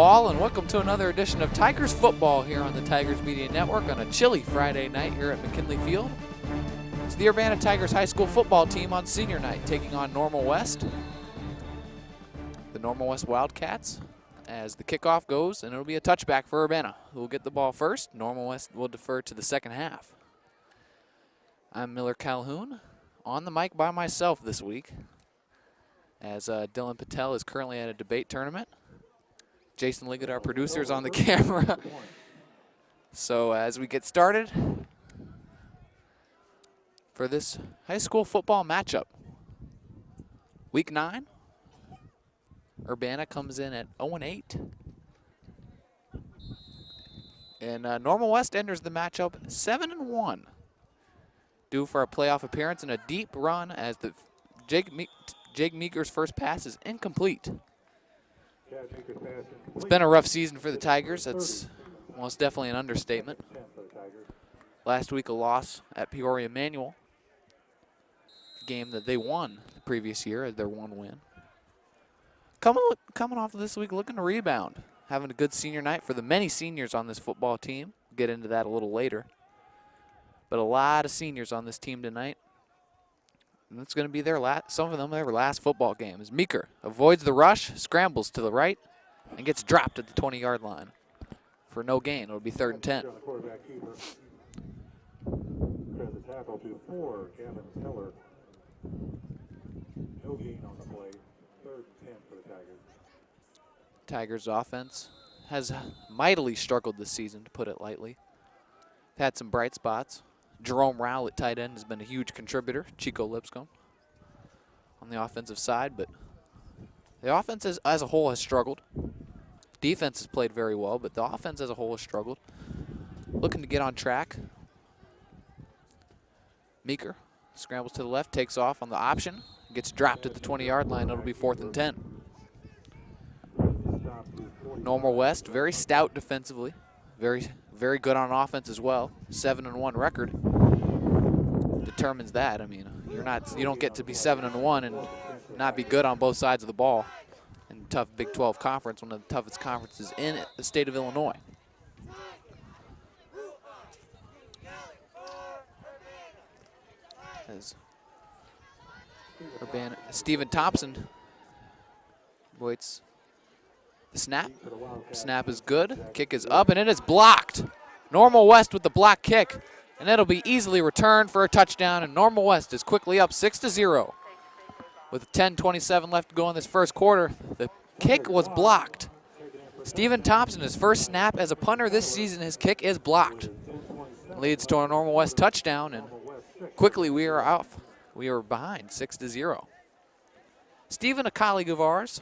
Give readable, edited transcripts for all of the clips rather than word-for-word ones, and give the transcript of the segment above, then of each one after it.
all, and welcome to another edition of Tigers Football here on the Tigers Media Network on a chilly Friday night here at McKinley Field. It's the Urbana Tigers High School football team on senior night taking on Normal West. The Normal West Wildcats as the kickoff goes, and it'll be a touchback for Urbana, who will get the ball first. Normal West will defer to the second half. I'm Miller Calhoun, on the mic by myself this week, as Dylan Patel is currently at a debate tournament. Jason Liggett, our producer, is on the camera. So as we get started for this high school football matchup, Week 9, Urbana comes in at 0-8. And Normal West enters the matchup 7-1, due for a playoff appearance and a deep run as the Jake Meeker's first pass is incomplete. It's been a rough season for the Tigers. That's most definitely an understatement. Last week, a loss at Peoria Manual, a game that they won the previous year as their one win. Coming off of this week, looking to rebound. Having a good senior night for the many seniors on this football team. We'll get into that a little later. But a lot of seniors on this team tonight. And it's going to be their some of them their last football game. As Meeker avoids the rush, scrambles to the right, and gets dropped at the 20-yard line for no gain. It'll be 3rd and 10. No gain on the play. 3rd and 10 for the Tigers. Tigers offense has mightily struggled this season, to put it lightly. They've had some bright spots. Jerome Rowell at tight end has been a huge contributor. Chico Lipscomb on the offensive side, but the offense as a whole has struggled. Defense has played very well, but the offense as a whole has struggled. Looking to get on track. Meeker scrambles to the left, takes off on the option, gets dropped at the 20-yard line. It'll be 4th and 10. Normal West, very stout defensively, very good on offense as well. 7-1 record determines that. I mean, you don't get to be 7-1 and not be good on both sides of the ball in a tough Big 12 conference, one of the toughest conferences in the state of Illinois. As Urbana, Stephen Thompson waits the snap. Snap is good. Kick is up, and it is blocked. Normal West with the block kick, and it'll be easily returned for a touchdown, and Normal West is quickly up 6-0. With 10:27 left to go in this first quarter, the kick was blocked. Stephen Thompson, his first snap as a punter this season, his kick is blocked. It leads to a Normal West touchdown, and quickly we are off. We are behind 6-0. Stephen, a colleague of ours,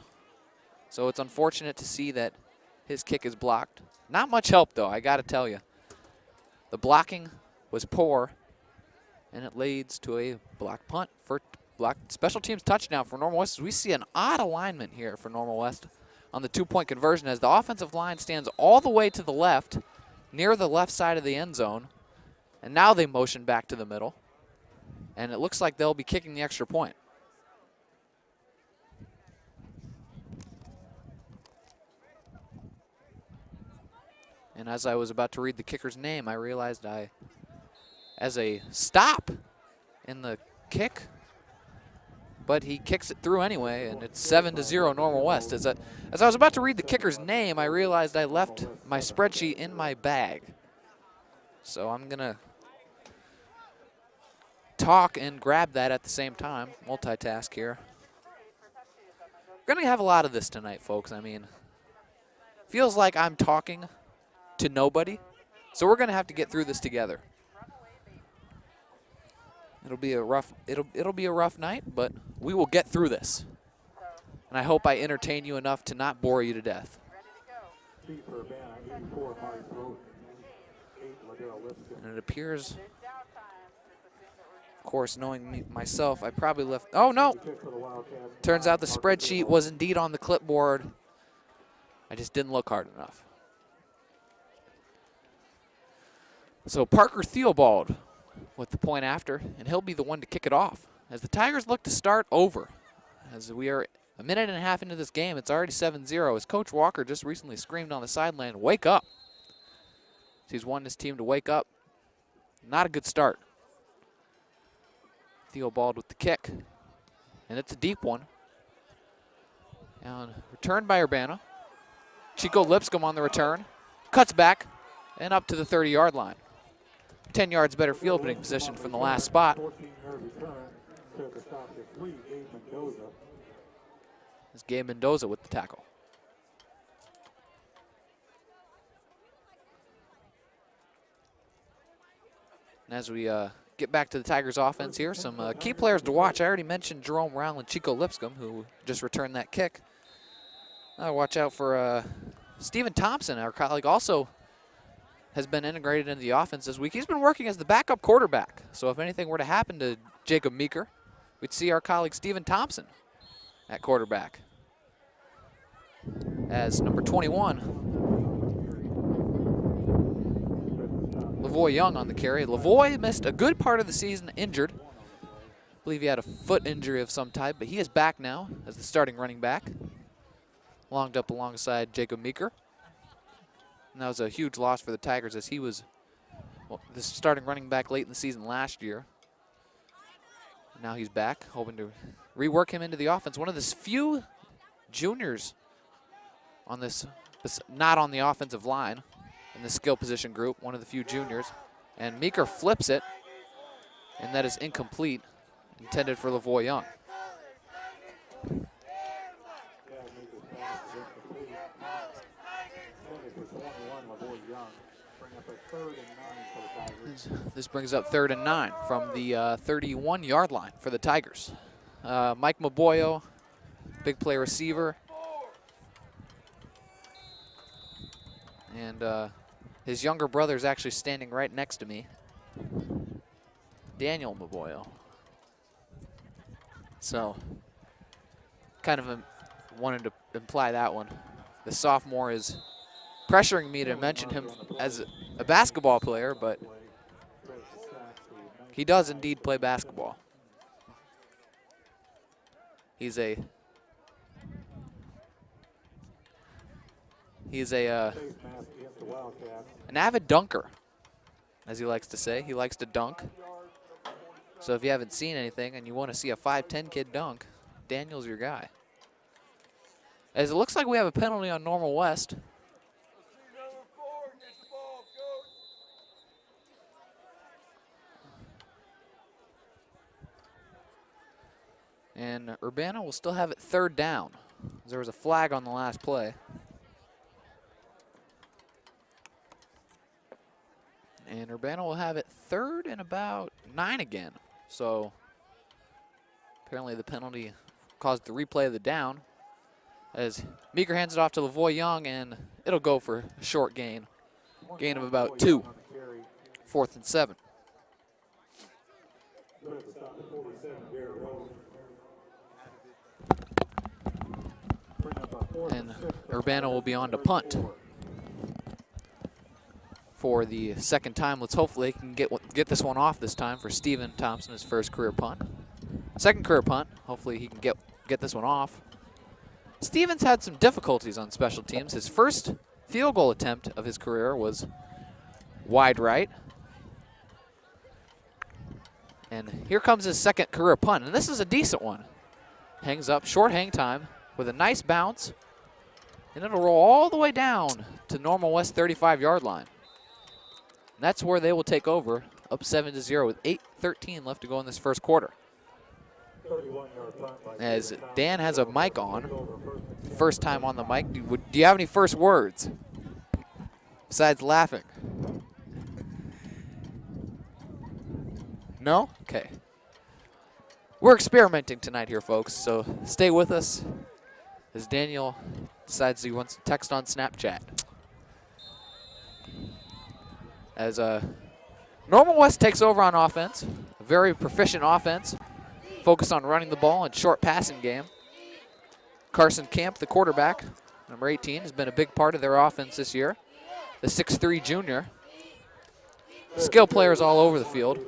so it's unfortunate to see that his kick is blocked. Not much help, though, I got to tell you. The blocking was poor, and it leads to a block punt for special teams touchdown for Normal West. We see an odd alignment here for Normal West on the 2-point conversion as the offensive line stands all the way to the left, near the left side of the end zone, and now they motion back to the middle, and it looks like they'll be kicking the extra point. And as I was about to read the kicker's name, I realized as a stop in the kick, but he kicks it through anyway, and it's 7-0 Normal West. As I was about to read the kicker's name, I realized I left my spreadsheet in my bag. So I'm going to talk and grab that at the same time, multitask here. We're going to have a lot of this tonight, folks. I mean, feels like I'm talking to nobody, so we're going to have to get through this together. It'll be a rough night, but we will get through this. And I hope I entertain you enough to not bore you to death. And it appears, of course, knowing me myself, I probably left. Oh no! Turns out the spreadsheet was indeed on the clipboard. I just didn't look hard enough. So Parker Theobald with the point after, and he'll be the one to kick it off as the Tigers look to start over, as we are A minute and a half into this game, it's already 7-0 as Coach Walker just recently screamed on the sideline, "Wake up." He's wanting his team to wake up. Not a good start. Theobald with the kick. And it's a deep one. And returned by Urbana. Chico Lipscomb on the return. Cuts back and up to the 30-yard line. 10 yards better fielding position from the last spot. 14-yard return. Took a stop to 3, Gabe Mendoza. It's Gabe Mendoza with the tackle. And as we get back to the Tigers offense here, some key players to watch. I already mentioned Jerome Rowell and Chico Lipscomb, who just returned that kick. Watch out for Stephen Thompson, our colleague, also has been integrated into the offense this week. He's been working as the backup quarterback. So if anything were to happen to Jacob Meeker, we'd see our colleague Stephen Thompson at quarterback. As number 21, Lavoy Young on the carry. Lavoy missed a good part of the season injured. I believe he had a foot injury of some type, but he is back now as the starting running back. Longed up alongside Jacob Meeker. And that was a huge loss for the Tigers as he was the starting running back late in the season last year. Now he's back, hoping to rework him into the offense. One of the few juniors on this, not on the offensive line in the skill position group, one of the few juniors. And Meeker flips it, and that is incomplete, intended for Lavoy Young. This brings up 3rd and 9 from the 31-yard line for the Tigers. Mike Maboyo, big play receiver. And his younger brother is actually standing right next to me, Daniel Maboyo. So, kind of wanted to imply that one. The sophomore is pressuring me to mention him as a basketball player, but he does indeed play basketball. He's an avid dunker, as he likes to say. He likes to dunk. So if you haven't seen anything and you want to see a 5'10" kid dunk, Daniel's your guy. As it looks like we have a penalty on Normal West. And Urbana will still have it 3rd down. There was a flag on the last play. And Urbana will have it 3rd and about 9 again. So apparently the penalty caused the replay of the down. As Meeker hands it off to Lavoy Young, and it'll go for a short gain. Gain of about 2. 4th and 7. And Urbana will be on to punt for the 2nd time. Let's hopefully can get this one off this time for Stephen Thompson, his 1st career punt. 2nd career punt. Hopefully he can get this one off. Stevens had some difficulties on special teams. His first field goal attempt of his career was wide right. And here comes his 2nd career punt, and this is a decent one. Hangs up, short hang time with a nice bounce, and it'll roll all the way down to Normal West 35-yard line. And that's where they will take over, up 7-0 with 8:13 left to go in this 1st quarter. As Dan has a mic on, first time on the mic. Do you have any first words besides laughing? No? Okay. We're experimenting tonight here, folks, so stay with us as Daniel decides he wants to text on Snapchat. As Normal West takes over on offense, a very proficient offense, focused on running the ball and short passing game. Carson Camp, the quarterback, number 18, has been a big part of their offense this year. The 6'3" junior. Skill players all over the field.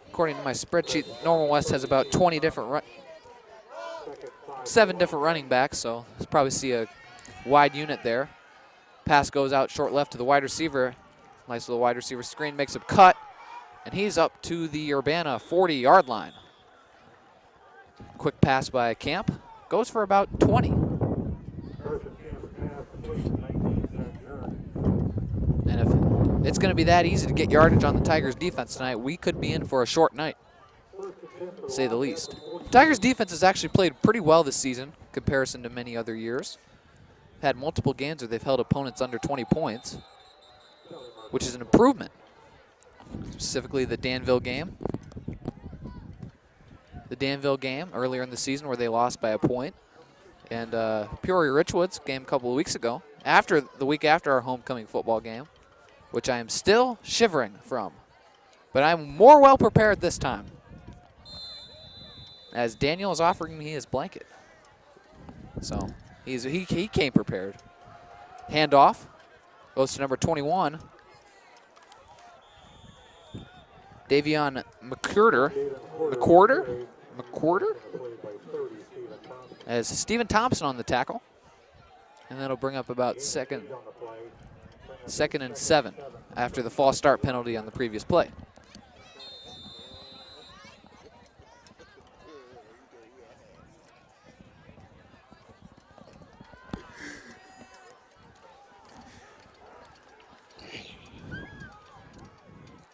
According to my spreadsheet, Normal West has about 20 different 7 different running backs, so you'll probably see a wide unit there. Pass goes out short left to the wide receiver. Nice little wide receiver screen, makes a cut, and he's up to the Urbana 40-yard line. Quick pass by Camp, goes for about 20. And if it's going to be that easy to get yardage on the Tigers defense tonight, we could be in for a short night, to say the least. Tigers defense has actually played pretty well this season in comparison to many other years. Had multiple games where they've held opponents under 20 points, which is an improvement. Specifically the Danville game. The Danville game earlier in the season where they lost by a point. And Peoria Richwoods game a couple of weeks ago, the week after our homecoming football game, which I am still shivering from. But I'm more well prepared this time, as Daniel is offering me his blanket. So he came prepared. Handoff goes to number 21. Davion McQuarter, as Stephen Thompson on the tackle. And that'll bring up about second and 7 after the false start penalty on the previous play.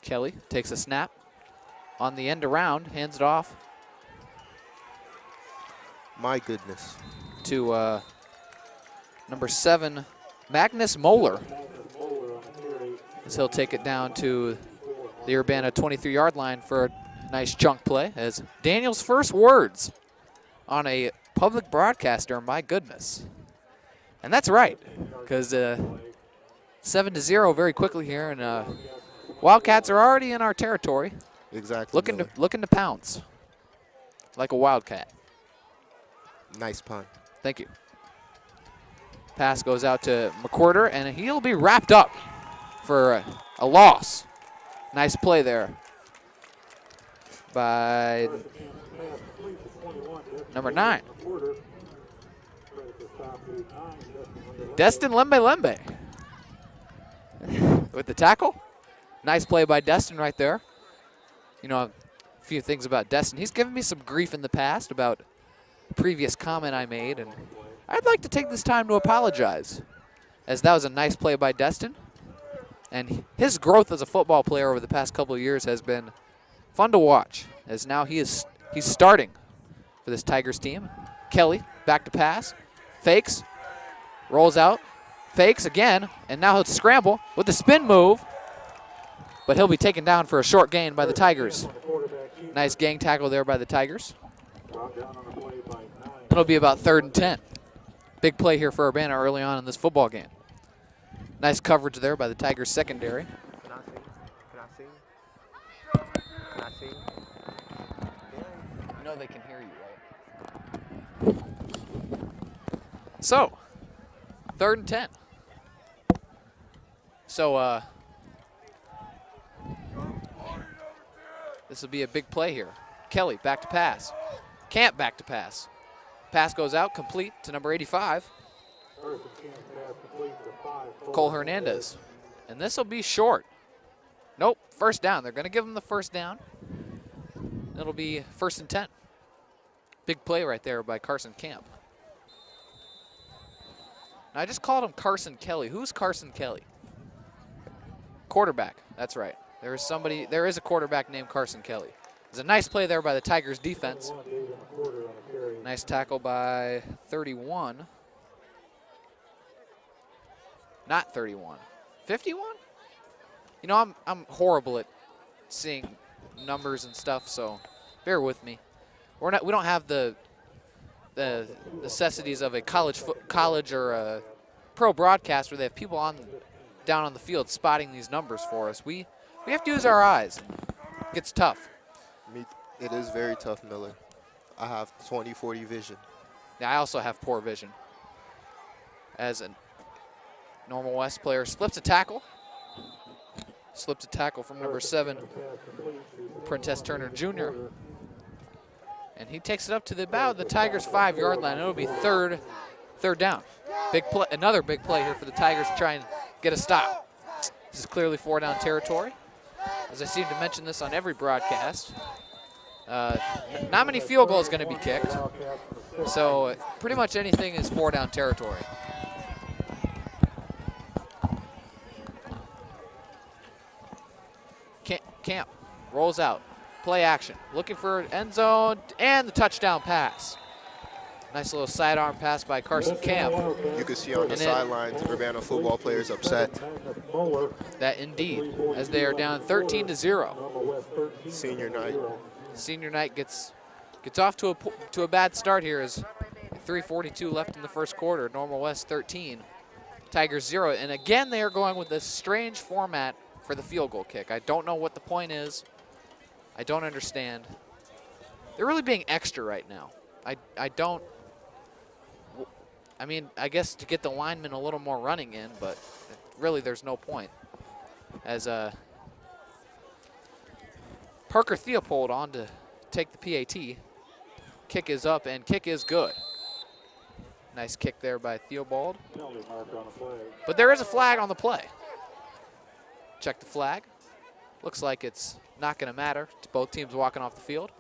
Kelly takes a snap on the end around, hands it off. My goodness. To number 7, Magnus Moeller. As he'll take it down to the Urbana 23-yard line for a nice chunk play. As Daniel's first words on a public broadcaster, my goodness. And that's right, because 7-0 very quickly here, and Wildcats are already in our territory. Exactly. Looking to pounce like a Wildcat. Nice pun. Thank you. Pass goes out to McQuarter, and he'll be wrapped up for a loss. Nice play there by number 9. Destin Lembe with the tackle. Nice play by Destin right there. You know, a few things about Destin. He's given me some grief in the past about a previous comment I made, and I'd like to take this time to apologize, as that was a nice play by Destin. And his growth as a football player over the past couple of years has been fun to watch, as now he's starting for this Tigers team. Kelly, back to pass, fakes, rolls out, fakes again, and now he'll scramble with the spin move, but he'll be taken down for a short gain by the Tigers. Nice gang tackle there by the Tigers. It'll be about 3rd and 10. Big play here for Urbana early on in this football game. Nice coverage there by the Tigers secondary. Can I see? You know they can hear you, right? So, 3rd and 10. So, this will be a big play here. Kelly back to pass. Camp back to pass. Pass goes out, complete to number 85. Cole Hernandez. And this will be short. Nope, first down. They're going to give him the first down. It'll be 1st and 10. Big play right there by Carson Camp. Now, I just called him Carson Kelly. Who's Carson Kelly? Quarterback. That's right. There is a quarterback named Carson Kelly. There's a nice play there by the Tigers defense. Nice tackle by 31. Not 31. 51? You know, I'm horrible at seeing numbers and stuff, so bear with me. We don't have the necessities of a college or a pro broadcast where they have people down on the field spotting these numbers for us. We have to use our eyes. It gets tough. It is very tough, Miller. I have 20/40 vision. Yeah, I also have poor vision. As a Normal West player slips a tackle. Slips a tackle from number 7, Prentice Turner Jr. And he takes it up to about the Tigers' 5-yard line. It'll be third down. Big play, another big play here for the Tigers to try and get a stop. This is clearly 4-down territory. As I seem to mention this on every broadcast, not many field goals going to be kicked. So pretty much anything is 4-down territory. Camp rolls out. Play action. Looking for end zone and the touchdown pass. Nice little sidearm pass by Carson Camp. You can see on the sidelines, Urbana football players upset. That indeed, as they are down 13-0. Senior night. Senior night gets off to a bad start here as 3:42 left in the first quarter. Normal West 13, Tigers 0. And again, they are going with this strange format for the field goal kick. I don't know what the point is. I don't understand. They're really being extra right now. I mean, I guess to get the linemen a little more running in, but really there's no point. As Parker Theopold on to take the PAT. Kick is up and kick is good. Nice kick there by Theobald. But there is a flag on the play. Check the flag. Looks like it's not going to matter to both teams walking off the field.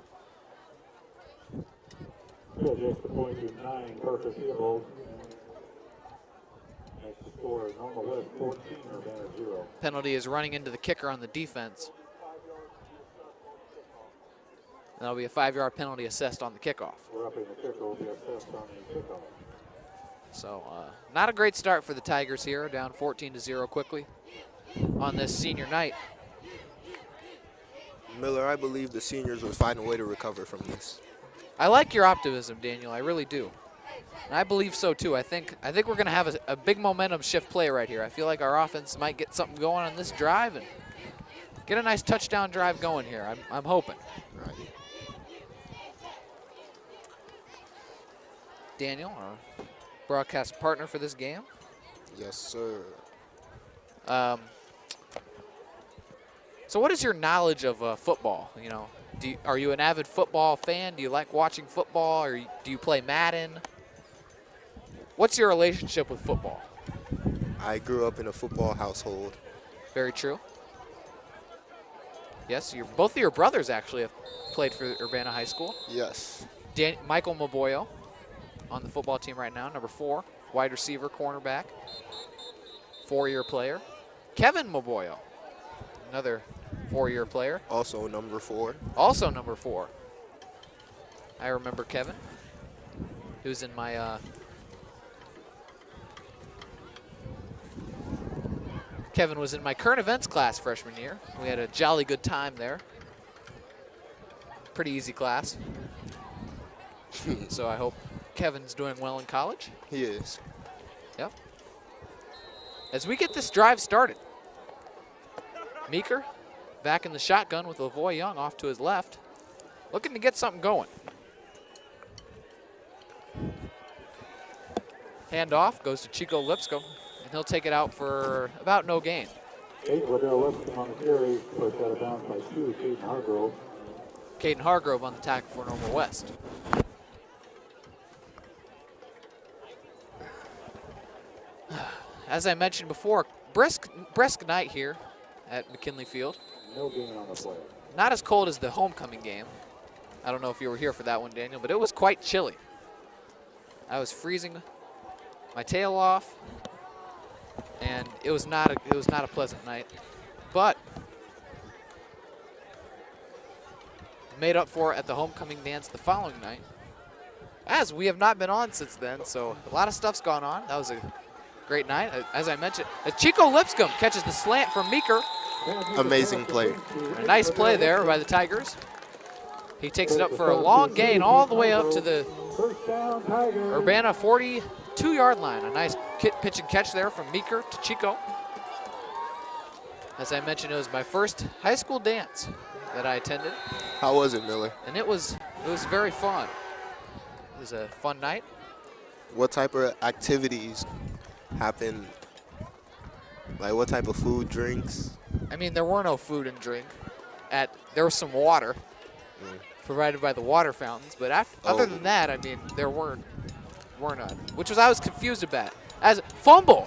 Just the point to 9, Parker Theobald. Next to score, Normal West 14, Urbana 0. Penalty is running into the kicker on the defense. That'll be a 5-yard penalty assessed on the kickoff. Roughing the kicker will be assessed on the kickoff. So not a great start for the Tigers here, down 14-0 quickly on this senior night. Miller, I believe the seniors will find a way to recover from this. I like your optimism, Daniel. I really do. And I believe so, too. I think we're going to have a big momentum shift play right here. I feel like our offense might get something going on this drive and get a nice touchdown drive going here. I'm hoping. Right. Daniel, our broadcast partner for this game. Yes, sir. So what is your knowledge of football? You know, are you an avid football fan? Do you like watching football, or do you play Madden? What's your relationship with football? I grew up in a football household. Very true. Yes, both of your brothers actually have played for Urbana High School. Yes. Michael Maboyo on the football team right now, number 4, wide receiver, cornerback, 4-year player. Kevin Maboyo, another 4-year player. Also number 4. Also number 4. I remember Kevin. He was in my Kevin was in my current events class freshman year. We had a jolly good time there. Pretty easy class. So I hope Kevin's doing well in college. He is. Yep. As we get this drive started, Meeker back in the shotgun with Lavoy Young off to his left, looking to get something going. Handoff goes to Chico Lipscomb, and he'll take it out for about no gain. 8, Liddell Lipscomb on the carry, pushed out of bounds by 2, Caden Hargrove. Caden Hargrove on the tackle for Normal West. As I mentioned before, brisk night here at McKinley Field. No gain on the play. Not as cold as the homecoming game. I don't know if you were here for that one, Daniel, but it was quite chilly. I was freezing my tail off, and it was not a pleasant night. But made up for it at the homecoming dance the following night, as we have not been on since then, so a lot of stuff's gone on. That was a great night. As I mentioned, Chico Lipscomb catches the slant from Meeker. Amazing play. A nice play there by the Tigers. He takes it up for a long gain all the way up to the Urbana 42-yard line. A nice pitch and catch there from Meeker to Chico. As I mentioned, it was my first high school dance that I attended. How was it, Miller? And it was very fun. It was a fun night. What type of activities happened? Like what type of food, drinks? I mean, there were no food and drink. There was some water provided by the water fountains. But other than that, I mean, there were none, which was I was confused about. As fumble,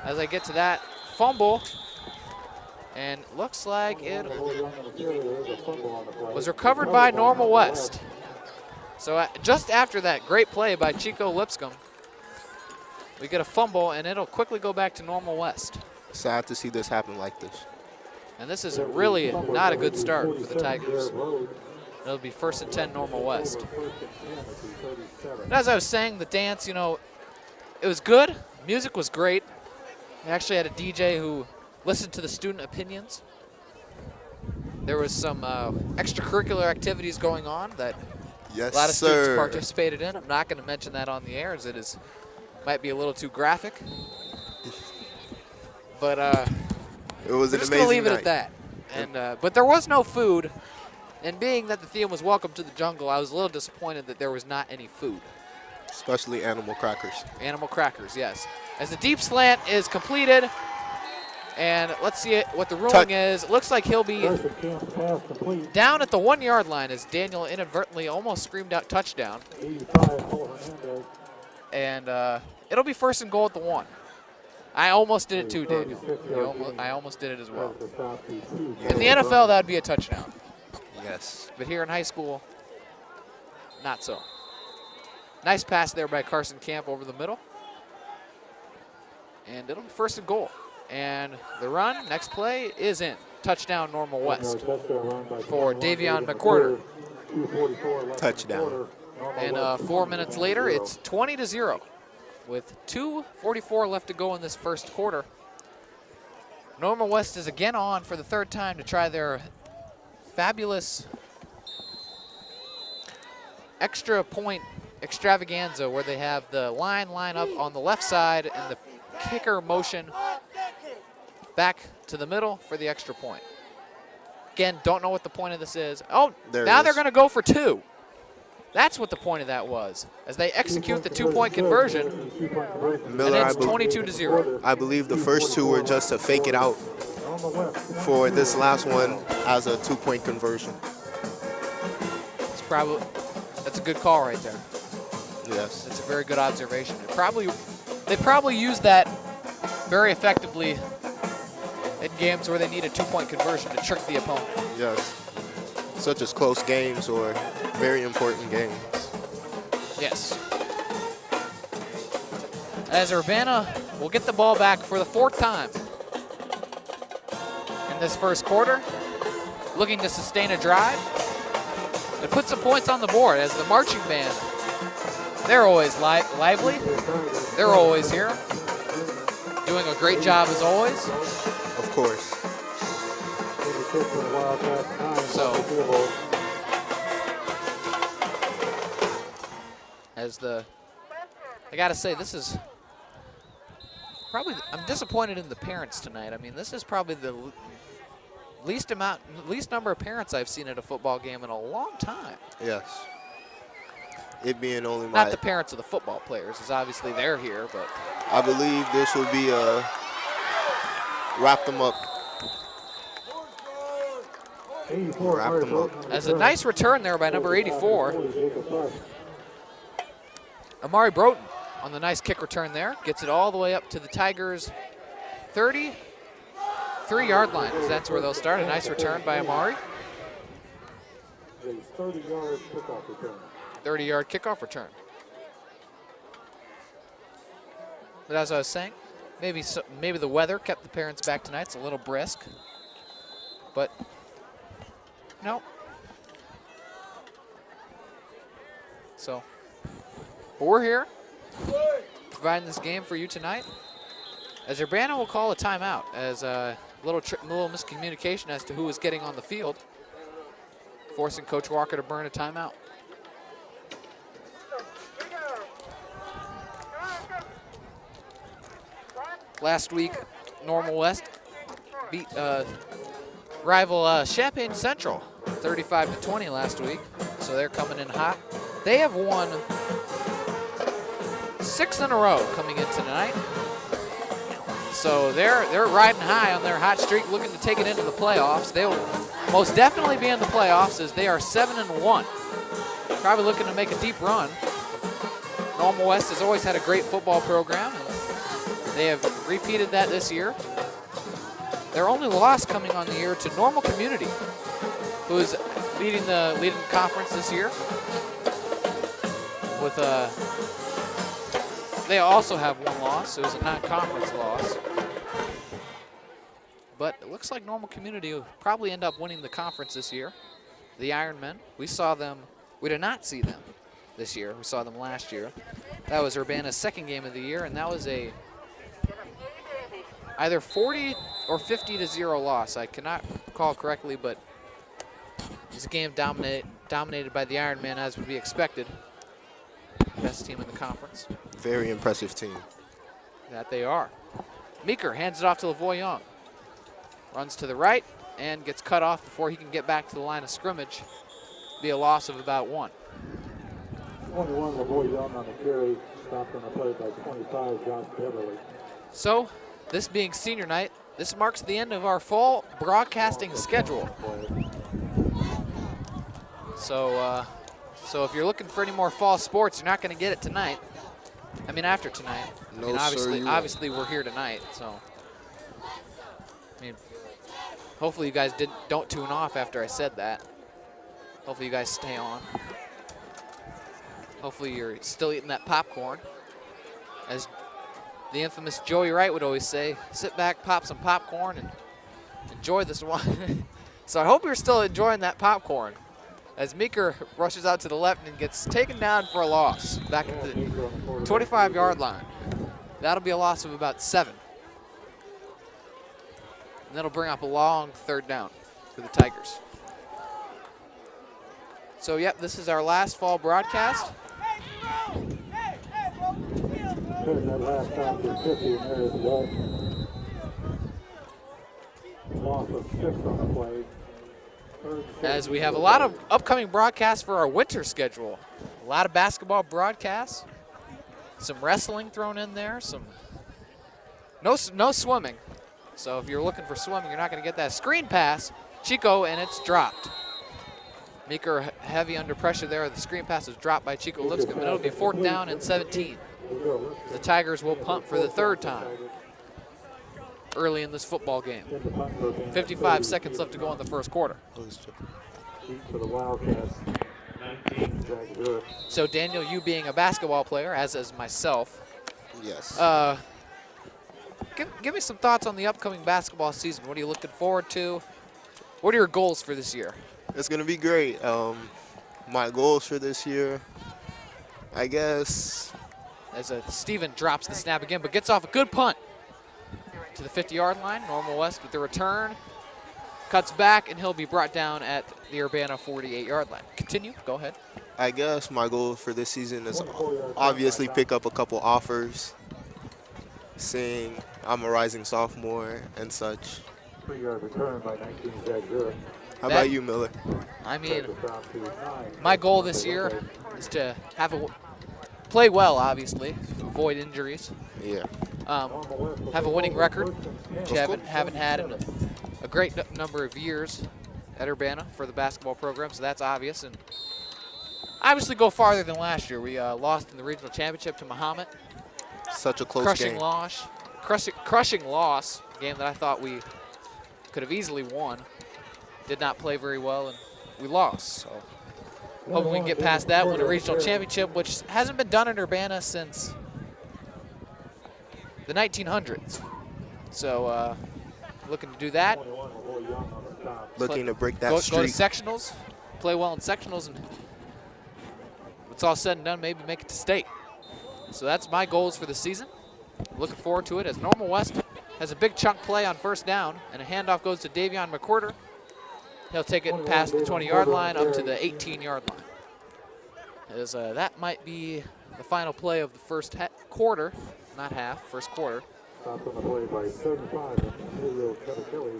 as I get to that fumble, and looks like it was recovered by Normal West. So just after that great play by Chico Lipscomb, we get a fumble, and it'll quickly go back to Normal West. Sad to see this happen like this. And this is really not a good start for the Tigers. It'll be 1st and 10 Normal West. And as I was saying, the dance, you know, it was good. Music was great. We actually had a DJ who listened to the student opinions. There was some extracurricular activities going on that a lot of students participated in. I'm not going to mention that on the air as it might be a little too graphic. But it was we're just going to leave it at that. And but there was no food. And being that the theme was Welcome to the Jungle, I was a little disappointed that there was not any food. Especially animal crackers. Animal crackers, yes. As the deep slant is completed, and let's see what the ruling is. It looks like he'll be down at the 1-yard line as Daniel inadvertently almost screamed out touchdown. And it'll be 1st and goal at the 1. I almost did it too, Daniel. I almost did it as well. In the NFL, that would be a touchdown. Yes. But here in high school, not so. Nice pass there by Carson Camp over the middle. And it'll be 1st and goal. And the run, next play, is in. Touchdown, Normal West for Davion McWhorter. Touchdown. And 4 minutes later, it's 20-0 with 2:44 left to go in this first quarter. Normal West is again on for the 3rd time to try their fabulous extra point extravaganza where they have the line up on the left side and the kicker motion back to the middle for the extra point. Again, don't know what the point of this is. Oh, now they're going to go for 2. That's what the point of that was, as they execute the 2-point conversion, Miller, and it's 22-0. I believe the first 2 were just to fake it out for this last one as a 2-point conversion. That's a good call right there. Yes. That's a very good observation. They probably use that very effectively in games where they need a 2-point conversion to trick the opponent. Yes. Such as close games or very important games. Yes. As Urbana will get the ball back for the 4th time in this first quarter, looking to sustain a drive and put some points on the board as the marching band, they're always lively. They're always here, doing a great job as always. Of course. So, I gotta say, this is probably, I'm disappointed in the parents tonight. I mean, this is probably the least number of parents I've seen at a football game in a long time. Yes. It being only not the parents of the football players, as obviously they're here, but I believe this will be a wrap them up. Wrap them up. As a nice return there by number 84. Amari Broughton on the nice kick return there. Gets it all the way up to the Tigers' 33-yard line. That's where they'll start. A nice return by Amari. 30-yard kickoff return. 30-yard kickoff return. But as I was saying, maybe the weather kept the parents back tonight. It's a little brisk. But no. So, but we're here providing this game for you tonight. As Urbana will call a timeout as a little miscommunication as to who is getting on the field, forcing Coach Walker to burn a timeout. Last week, Normal West beat rival Champaign Central 35-20 last week, so they're coming in hot. They have won 6 in a row coming in tonight. So they're riding high on their hot streak, looking to take it into the playoffs. They will most definitely be in the playoffs as they are 7-1. Probably looking to make a deep run. Normal West has always had a great football program, and they have repeated that this year. Their only loss coming on the year to Normal Community, who is leading the conference this year. With they also have one loss. It was a non-conference loss. But it looks like Normal Community will probably end up winning the conference this year. The Ironmen, we saw them. We did not see them this year. We saw them last year. That was Urbana's second game of the year, and that was a either 40 or 50-0 loss. I cannot recall correctly, but it was a game dominated by the Ironmen, as would be expected. Best team in the conference. Very impressive team. That they are. Meeker hands it off to LaVoy Young. Runs to the right and gets cut off before he can get back to the line of scrimmage. Be a loss of about 1. 21, LaVoy Young on the carry. Stopped on the play by 25, Josh Beverly. So, this being senior night, this marks the end of our fall broadcasting schedule. So if you're looking for any more fall sports, you're not going to get it tonight. I mean, after tonight. No, I mean, sir, obviously we're here tonight, so. I mean, hopefully you guys don't tune off after I said that. Hopefully you guys stay on. Hopefully you're still eating that popcorn. As the infamous Joey Wright would always say, sit back, pop some popcorn, and enjoy this one. So I hope you're still enjoying that popcorn. As Meeker rushes out to the left and gets taken down for a loss back at the 25-yard line. That'll be a loss of about 7. And that'll bring up a long third down for the Tigers. So, yep, this is our last fall broadcast. Turn that last time to 50, and there is one. Loss of 6 on the play. As we have a lot of upcoming broadcasts for our winter schedule. A lot of basketball broadcasts. Some wrestling thrown in there. No swimming. So if you're looking for swimming, you're not going to get that. Screen pass, Chico, and it's dropped. Meeker heavy under pressure there. The screen pass is dropped by Chico Lipscomb, and it'll be 4th down and 17. The Tigers will punt for the 3rd time early in this football game. 55 seconds left to go in the first quarter. For the Wildcats. 19, Jack Good. So Daniel, you being a basketball player, as is myself, Yes. give me some thoughts on the upcoming basketball season. What are you looking forward to? What are your goals for this year? It's going to be great. My goals for this year, I guess. As Steven drops the snap again, but gets off a good punt to the 50-yard line. Normal West with the return. Cuts back, and he'll be brought down at the Urbana 48-yard line. Continue. Go ahead. I guess my goal for this season is obviously pick up a couple offers, seeing I'm a rising sophomore and such. 3-yard return by 19, Jack Good. How about you, Miller? I mean, my goal this year is to play well, obviously, avoid injuries. Yeah. Have a winning record, which you haven't had in a great number of years at Urbana for the basketball program, so that's obvious. And obviously go farther than last year. We lost in the regional championship to Muhammad. Such a close Crushing game. loss. Crushing loss. A game that I thought we could have easily won. Did not play very well, and we lost. So hoping we can get past that, win a regional championship, which hasn't been done in Urbana since the 1900s. So looking to do that. Looking to break that Go to streak. sectionals, play well in sectionals, and when it's all said and done, maybe make it to state. So that's my goals for the season. Looking forward to it as Normal West has a big chunk play on 1st down, and a handoff goes to Davion McWhirter. He'll take it past the 20-yard line up to the 18-yard line. As that might be the final play of the first quarter, not half, first quarter. Stopped on the play by 35, Julio Kelly.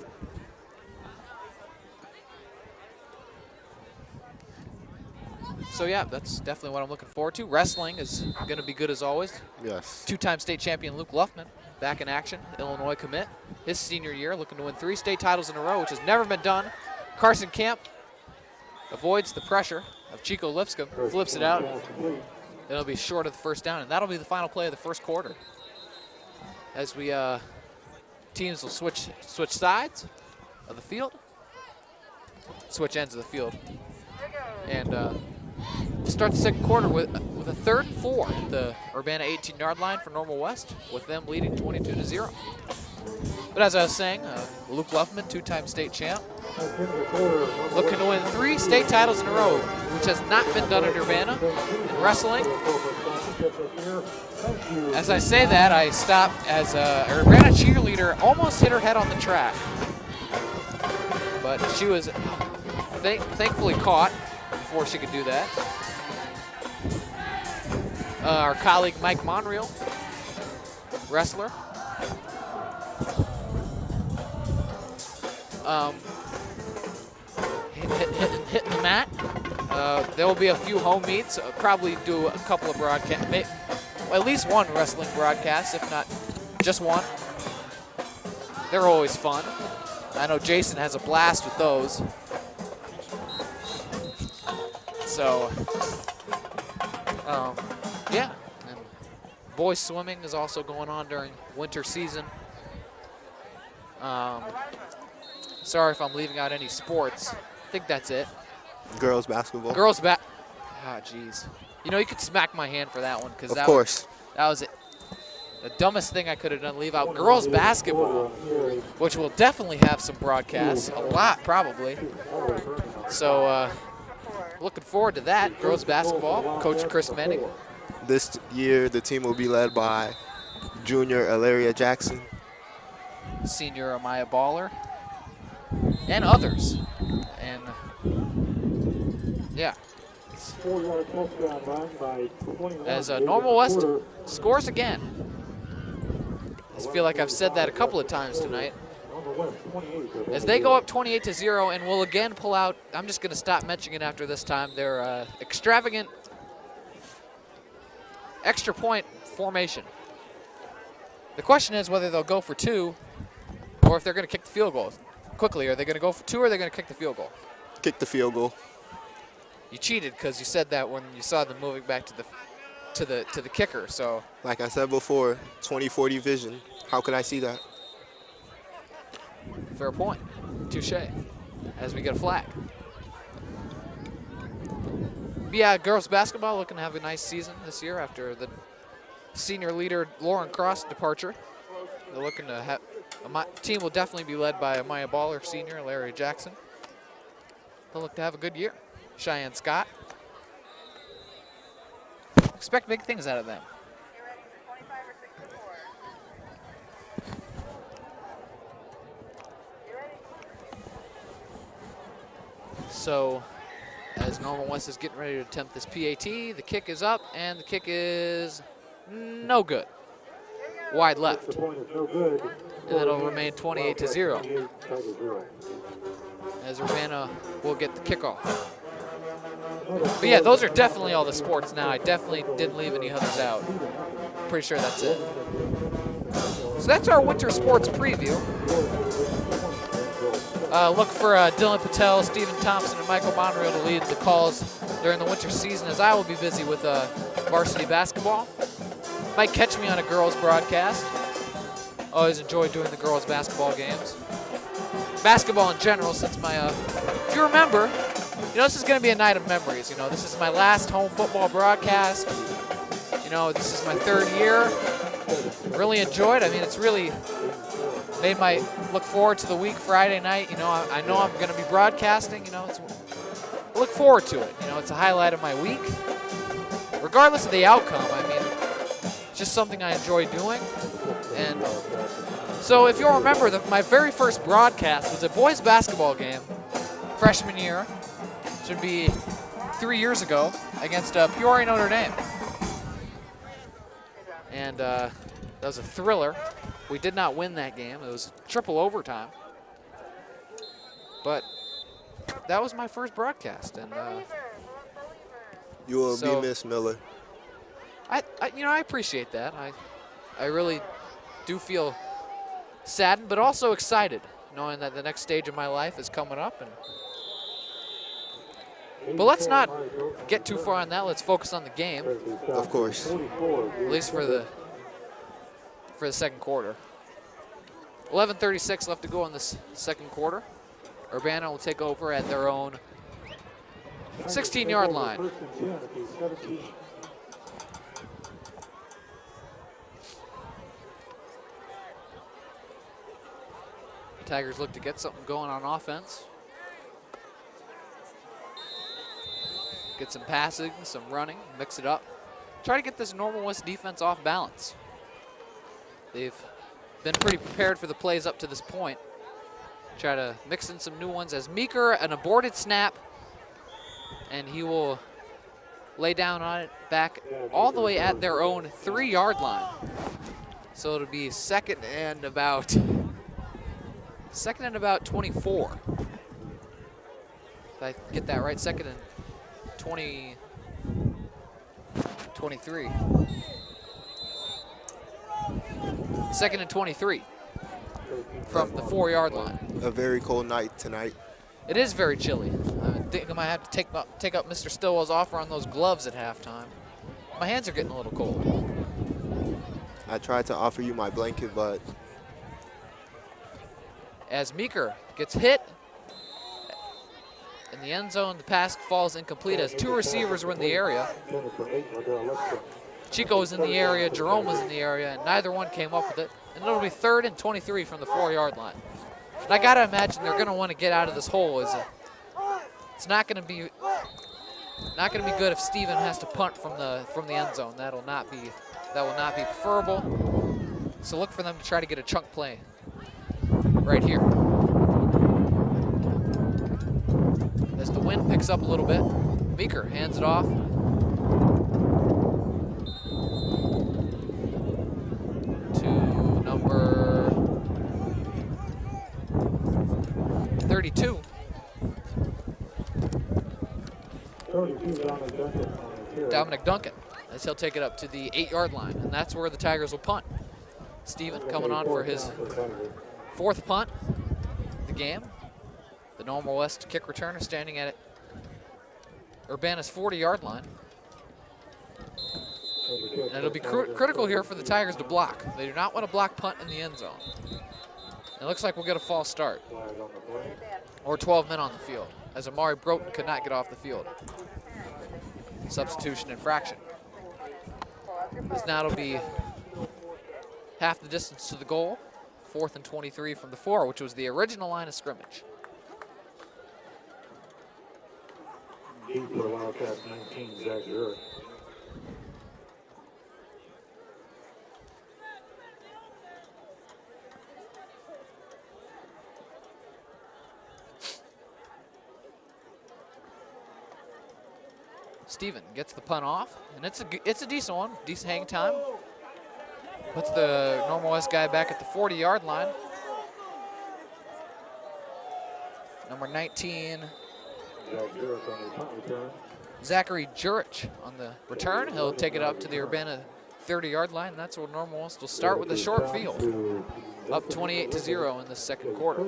So yeah, that's definitely what I'm looking forward to. Wrestling is going to be good as always. Yes. 2-time state champion Luke Luffman back in action, Illinois commit. His senior year, looking to win 3 state titles in a row, which has never been done. Carson Camp avoids the pressure of Chico Lipscomb, flips it out. It'll be short of the first down, and that'll be the final play of the first quarter. As we teams will switch sides of the field, switch ends of the field, and start the second quarter with a 3rd and 4 at the Urbana 18-yard line for Normal West, with them leading 22-0. But as I was saying, Luke Luffman, 2-time state champ, looking to win 3 state titles in a row, which has not been done at Urbana. In wrestling, as I say that, I stopped as a Urbana cheerleader almost hit her head on the track. But she was thankfully caught before she could do that. Our colleague Mike Monreal, wrestler. Hitting the mat. There will be a few home meets. Probably do a couple of broadcasts, at least one wrestling broadcast, if not just one. They're always fun. I know Jason has a blast with those. So, yeah. And boys swimming is also going on during winter season. Sorry if I'm leaving out any sports. I think that's it. Girls basketball. Girls Oh, jeez. You know, you could smack my hand for that one, because that was it. The dumbest thing I could have done, leave out girls basketball, which will definitely have some broadcasts, a lot probably. So looking forward to that. Girls basketball, Coach Chris Menning. This year, the team will be led by junior Ilaria Jackson, senior Amaya Baller, and others. And yeah. As Normal West scores again. I feel like I've said that a couple of times tonight. As they go up 28-0 and will again pull out, I'm just going to stop mentioning it after this time, their extravagant extra point formation. The question is whether they'll go for 2 or if they're going to kick the field goal quickly. Are they going to go for 2 or are they going to kick the field goal? Kick the field goal. You cheated because you said that when you saw them moving back to the kicker. So, like I said before, 20/40 vision. How could I see that? Fair point. Touche. As we get a flag. But yeah, girls basketball looking to have a nice season this year after the senior leader Lauren Cross departure. They're looking to have a team will definitely be led by Amaya Baller, senior, Larry Jackson. They'll look to have a good year. Cheyenne Scott. Expect big things out of them. So, as Normal West is getting ready to attempt this PAT, the kick is up, and the kick is no good. Wide left. And it'll remain 28-0. As Urbana will get the kickoff. But yeah, those are definitely all the sports now. I definitely didn't leave any others out. Pretty sure that's it. So that's our winter sports preview. Look for Dylan Patel, Stephen Thompson, and Michael Monreal to lead the calls during the winter season, as I will be busy with varsity basketball. Might catch me on a girls broadcast. Always enjoy doing the girls basketball games. Basketball in general, since my, if you remember, you know, this is going to be a night of memories. You know, this is my last home football broadcast. You know, this is my 3rd year. Really enjoyed. I mean, it's really made my look forward to the week Friday night. You know, I know I'm going to be broadcasting. You know, I look forward to it. You know, it's a highlight of my week. Regardless of the outcome, I mean, it's just something I enjoy doing. And so if you'll remember, my very first broadcast was a boys basketball game, freshman year. Should be 3 years ago against Peoria Notre Dame. And that was a thriller. We did not win that game. It was triple overtime. But that was my first broadcast. And you will be missed, Miller. I appreciate that. I really do feel saddened, but also excited, knowing that the next stage of my life is coming up. But let's not get too far on that. Let's focus on the game. Of course. At least for the second quarter. 11:36 left to go in this second quarter. Urbana will take over at their own 16-yard line. Tigers look to get something going on offense. Get some passing, some running, mix it up. Try to get this Normal West defense off balance. They've been pretty prepared for the plays up to this point. Try to mix in some new ones as Meeker, an aborted snap, and he will lay down on it back all the way at their own 3-yard line. So it'll be second and about 24. If I get that right, second and 23. Second and 23 from the 4-yard line. A very cold night tonight. It is very chilly. I think I might have to take up Mr. Stillwell's offer on those gloves at halftime. My hands are getting a little cold. I tried to offer you my blanket, but as Meeker gets hit in the end zone, the pass falls incomplete as 2 receivers were in the area. Chico was in the area, Jerome was in the area, and neither one came up with it. And it'll be 3rd and 23 from the 4-yard line. And I gotta imagine they're gonna want to get out of this hole. It's not gonna be good if Steven has to punt from the end zone. That will not be preferable. So look for them to try to get a chunk play right here. As the wind picks up a little bit, Meeker hands it off. To number 32. Dominic Duncan, as he'll take it up to the 8-yard line, and that's where the Tigers will punt. Steven coming on for his 4th punt of the game. The Normal West kick returner standing at Urbana's 40-yard line. And it'll be critical here for the Tigers to block. They do not want to block punt in the end zone. It looks like we'll get a false start. Or 12 men on the field, as Amari Broughton could not get off the field. Substitution infraction. As now it'll be half the distance to the goal. 4th and 23 from the 4, which was the original line of scrimmage. Deep for Wildcats 19, Zach Jurek. Steven gets the punt off, and it's a decent one, decent hang time. Puts the Normal West guy back at the 40-yard line. Number 19, Zachary Jurich on the return. He'll take it up to the Urbana 30-yard line. That's where Normal West will start with a short field. Up 28-0 in the second quarter.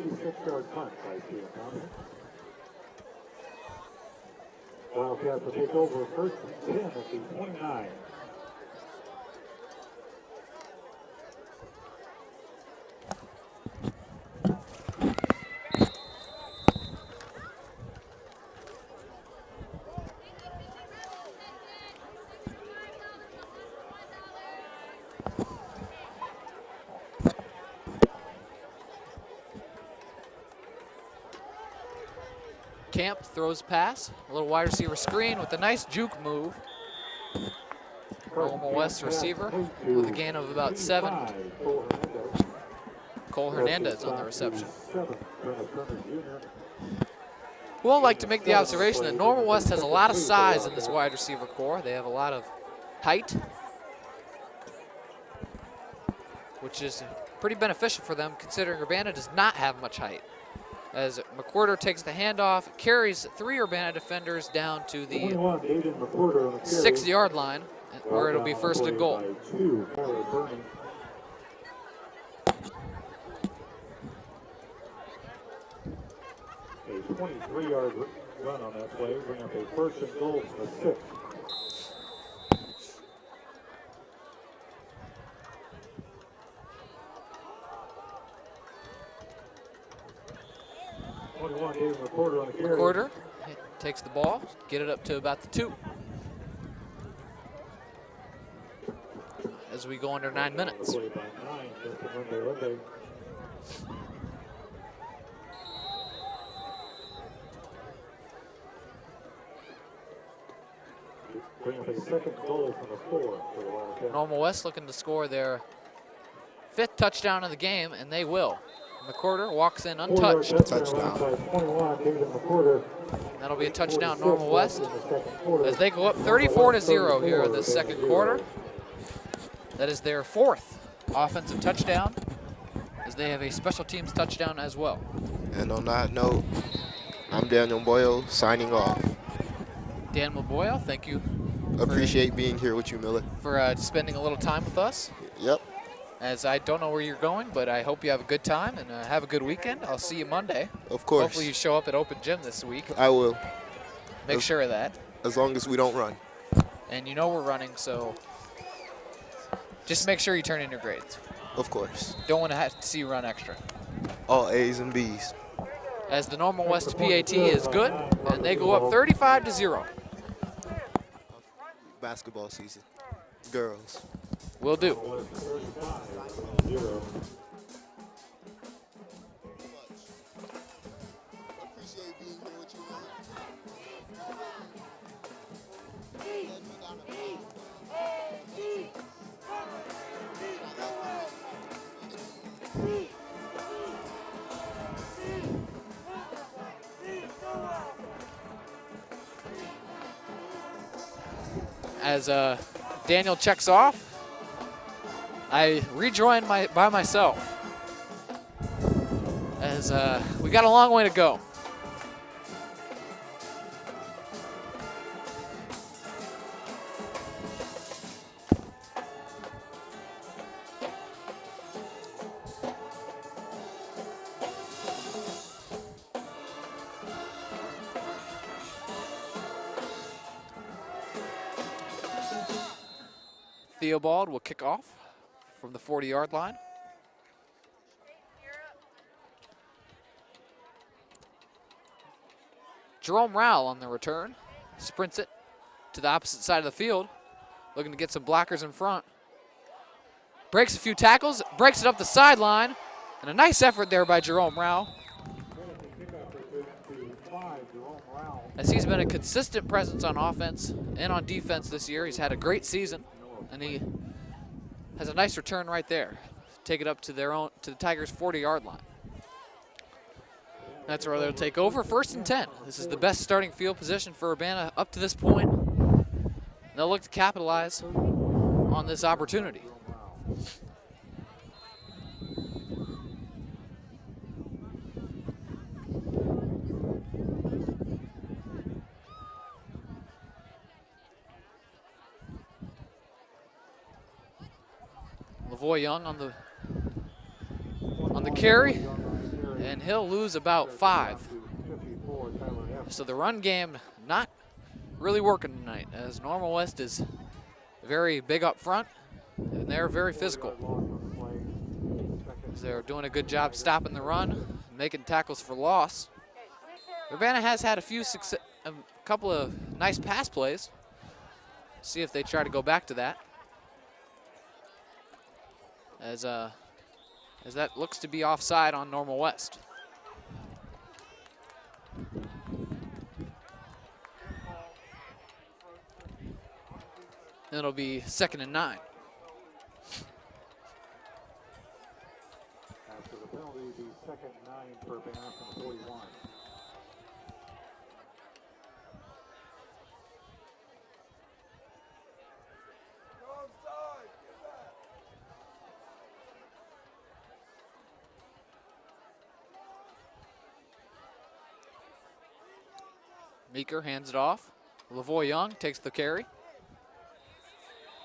Wildcats will take over 1st and 10 at the 29. Camp throws pass, a little wide receiver screen with a nice juke move. Normal West receiver with a gain of about 7. Cole Hernandez on the reception. We'll like to make the observation that Normal West has a lot of size in this wide receiver core. They have a lot of height, which is pretty beneficial for them considering Urbana does not have much height. As McWhorter takes the handoff, carries 3 Urbana defenders down to the 6-yard line, where it'll be 1st and goal. A 23-yard run on that play, bring up a first and goal from the 6. McCorder takes the ball, get it up to about the 2. As we go under 9 minutes. Bring up a second goal from the 4 for the Wildcats. Normal West looking to score their 5th touchdown of the game, and they will. McCorder walks in untouched. Touchdown. That'll be a touchdown, Normal West, as they go up 34-0 here in the second quarter. That is their 4th offensive touchdown, as they have a special teams touchdown as well. And on that note, I'm Daniel Boyle signing off. Daniel Boyle, thank you. Appreciate being here with you, Miller. For spending a little time with us. Yep. As I don't know where you're going, but I hope you have a good time and have a good weekend. I'll see you Monday. Of course. Hopefully you show up at Open Gym this week. I will. Make sure of that. As long as we don't run. And you know we're running, so just make sure you turn in your grades. Of course. Don't want to have to see you run extra. All A's and B's. As the Normal West PAT is good, and they go up 35-0. Basketball season. Girls. Will do. As Daniel checks off, I rejoin by myself, as we got a long way to go. Theobald will kick off from the 40-yard line. Jerome Rowell on the return, sprints it to the opposite side of the field, looking to get some blockers in front. Breaks a few tackles, breaks it up the sideline, and a nice effort there by Jerome Rowell, as he's been a consistent presence on offense and on defense this year. He's had a great season, and he has a nice return right there. Take it up to the Tigers' 40-yard line. That's where they'll take over. 1st and 10. This is the best starting field position for Urbana up to this point. They'll look to capitalize on this opportunity. Lavoy Young on the carry, and he'll lose about 5. So the run game not really working tonight, as Normal West is very big up front, and they're very physical. They're doing a good job stopping the run, making tackles for loss. Urbana has had a couple of nice pass plays. See if they try to go back to that. As that looks to be offside on Normal West. It'll be 2nd and 9. After the penalty, the 2nd and 9 for Urbana from 41. Meeker hands it off. Lavoy Young takes the carry.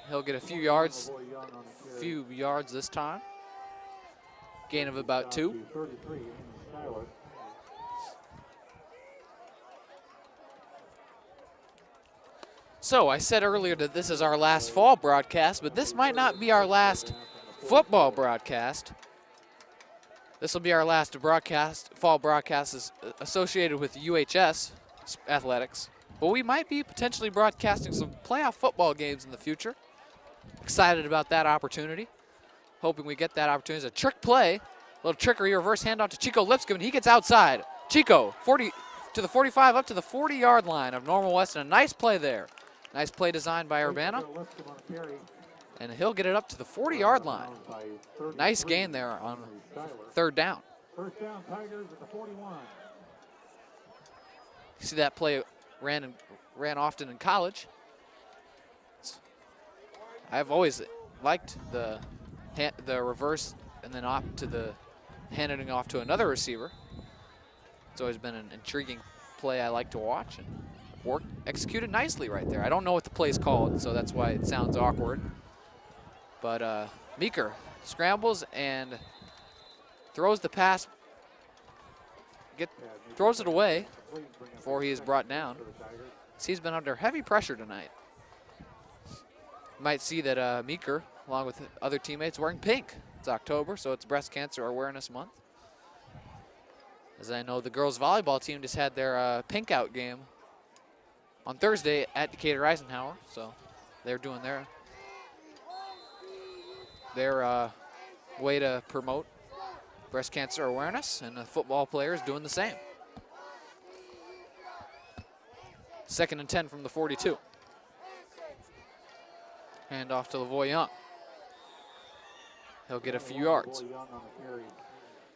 He'll get a few yards this time. Gain of about 2. So I said earlier that this is our last fall broadcast, but this might not be our last football broadcast. This will be our last fall broadcast associated with UHS athletics. But we might be potentially broadcasting some playoff football games in the future. Excited about that opportunity. Hoping we get that opportunity. It's a trick play. A little trickery, reverse handoff to Chico Lipscomb, and he gets outside. Chico, 40 to the 45, up to the 40-yard line of Normal West, and a nice play there. Nice play designed by Urbana. And he'll get it up to the 40-yard line. Nice gain there on third down. First down, Tigers at the 41. You see that play ran often in college. I've always liked the reverse and then off to the handing off to another receiver. It's always been an intriguing play I like to watch, and executed nicely right there. I don't know what the play's called, so that's why it sounds awkward. But Meeker scrambles and throws the pass, throws it away before he is brought down. He's been under heavy pressure tonight. You might see that Meeker, along with other teammates, wearing pink. It's October, so it's Breast Cancer Awareness Month. As I know, the girls volleyball team just had their pink out game on Thursday at Decatur Eisenhower, so they're doing their way to promote breast cancer awareness, and the football players doing the same. 2nd and 10 from the 42. Hand off to LaVoy Young. He'll get a few yards.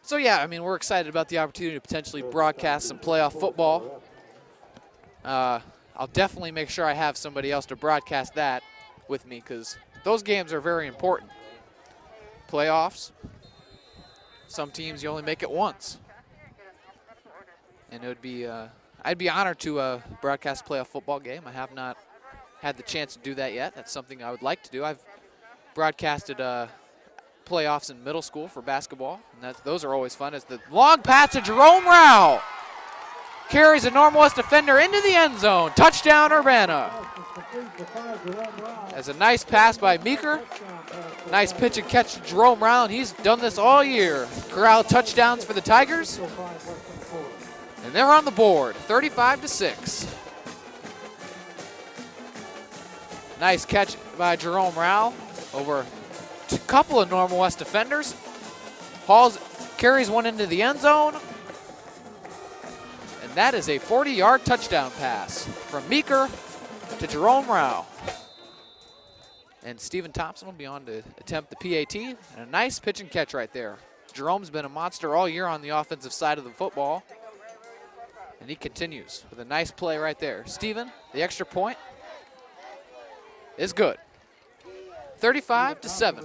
So yeah, I mean, we're excited about the opportunity to potentially broadcast some playoff football. I'll definitely make sure I have somebody else to broadcast that with me, because those games are very important. Playoffs, some teams you only make it once. And it would be, I'd be honored to broadcast a playoff football game. I have not had the chance to do that yet. That's something I would like to do. I've broadcasted playoffs in middle school for basketball, and those are always fun. As the long pass to Jerome Rao carries a Normal West defender into the end zone. Touchdown, Urbana. As a nice pass by Meeker. Nice pitch and catch to Jerome Rao, and he's done this all year. Corral touchdowns for the Tigers. And they're on the board, 35-6. Nice catch by Jerome Rao over a couple of Normal West defenders. Carries one into the end zone. And that is a 40-yard touchdown pass from Meeker to Jerome Rao. And Stephen Thompson will be on to attempt the PAT. And a nice pitch and catch right there. Jerome's been a monster all year on the offensive side of the football. And he continues with a nice play right there. Stephen, the extra point is good. 35-7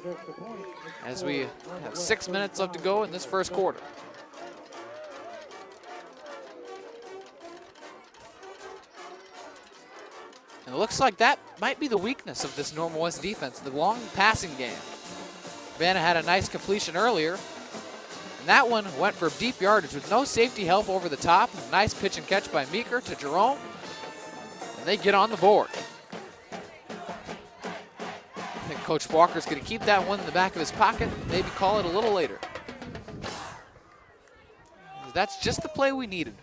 as we have 6 minutes left to go in this first quarter. And it looks like that might be the weakness of this Normal West defense, the long passing game. Urbana had a nice completion earlier, and that one went for deep yardage with no safety help over the top. Nice pitch and catch by Meeker to Jerome, and they get on the board. I think Coach Walker's going to keep that one in the back of his pocket, maybe call it a little later. That's just the play we needed.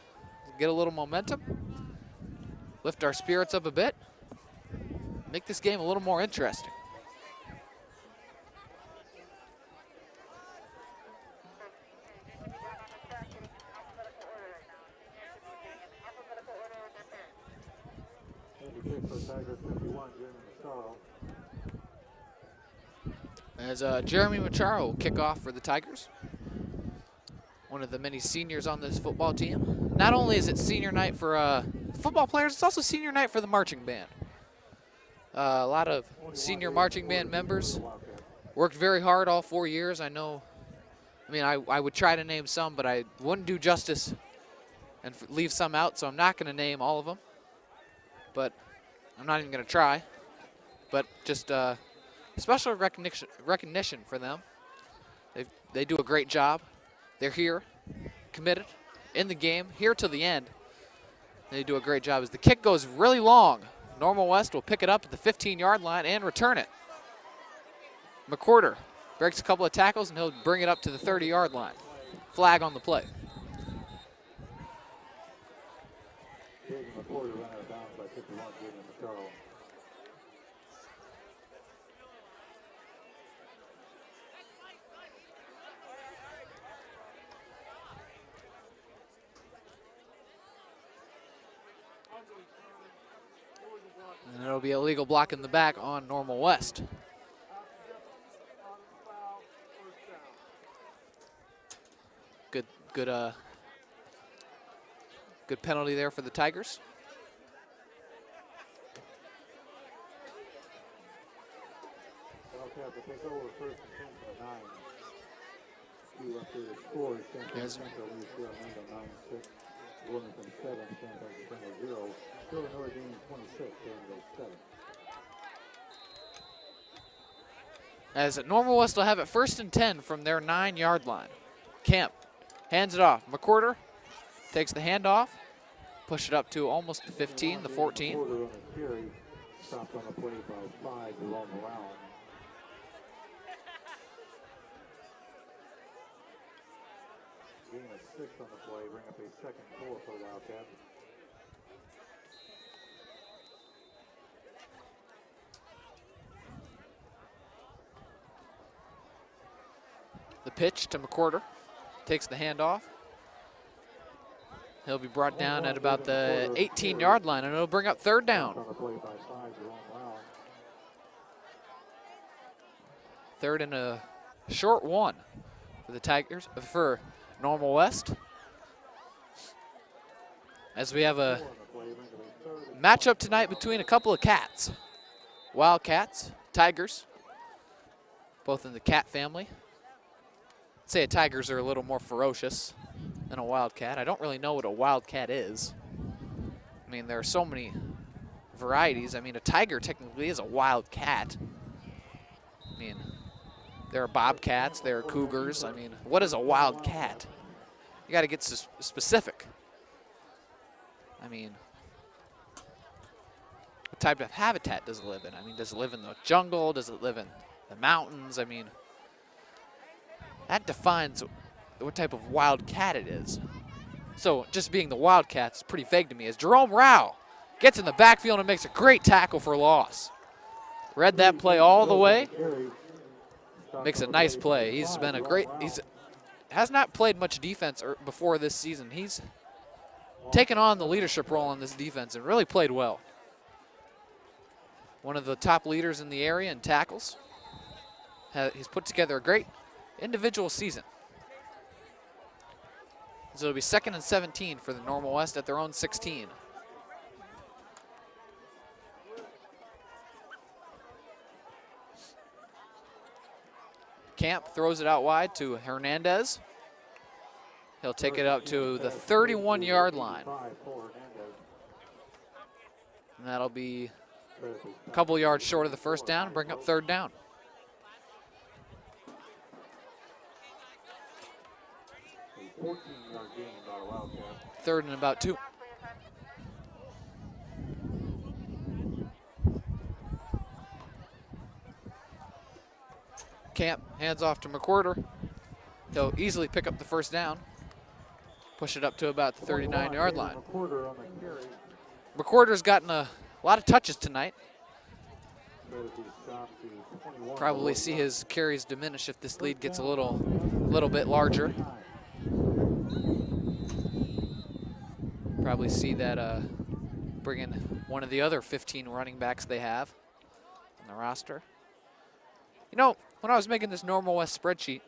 Get a little momentum, lift our spirits up a bit, make this game a little more interesting. As Jeremy Macharo will kick off for the Tigers. One of the many seniors on this football team. Not only is it senior night for football players, it's also senior night for the marching band. A lot of senior marching band members worked very hard all 4 years. I know, I would try to name some, but I wouldn't do justice and leave some out, so I'm not going to name all of them. But I'm not even going to try. But just special recognition for them. They do a great job. They're here, committed, in the game, here till the end. They do a great job as the kick goes really long. Normal West will pick it up at the 15-yard line and return it. McWhorter breaks a couple of tackles, and he'll bring it up to the 30-yard line. Flag on the play. And it'll be a legal block in the back on Normal West. Good penalty there for the Tigers. Yes. As Normal West will have it 1st and 10 from their 9-yard line. Camp hands it off. McWhorter takes the handoff, push it up to almost the 15, the 14. Stopped on the play by 5 to roam around. Gain a 6 on the play, bring up a 2nd and 4 for the Wildcats. The pitch to McWhorter, takes the handoff. He'll be brought down at about the 18-yard line, and it'll bring up 3rd down. 3rd and a short 1 for the Tigers, for Normal West. As we have a matchup tonight between a couple of cats. Wildcats, Tigers, both in the cat family. I'd say Tigers are a little more ferocious than a Wildcat. I don't really know what a Wildcat is. I mean, there are so many varieties. I mean, a tiger technically is a Wildcat. I mean, there are bobcats, there are cougars. I mean, what is a Wildcat? You got to get specific. I mean, what type of habitat does it live in? I mean, does it live in the jungle? Does it live in the mountains? I mean, that defines what type of Wildcat it is. So just being the Wildcat is pretty vague to me. As Jerome Rao gets in the backfield and makes a great tackle for loss. Read that play all the way. Makes a nice play. He's been a great, has not played much defense before this season. He's taken on the leadership role on this defense and really played well. One of the top leaders in the area in tackles. He's put together a great individual season. So it'll be 2nd and 17 for the Normal West at their own 16. Camp throws it out wide to Hernandez. He'll take it up to the 31-yard line. And that'll be a couple yards short of the 1st down, bring up 3rd down. Third and about 2. Camp hands off to McWhorter. He'll easily pick up the 1st down. Push it up to about the 39-yard line. McWhorter's gotten a lot of touches tonight. Probably see his carries diminish if this lead gets a little bit larger. Probably see that bring in one of the other 15 running backs they have on the roster. You know, when I was making this Normal West spreadsheet,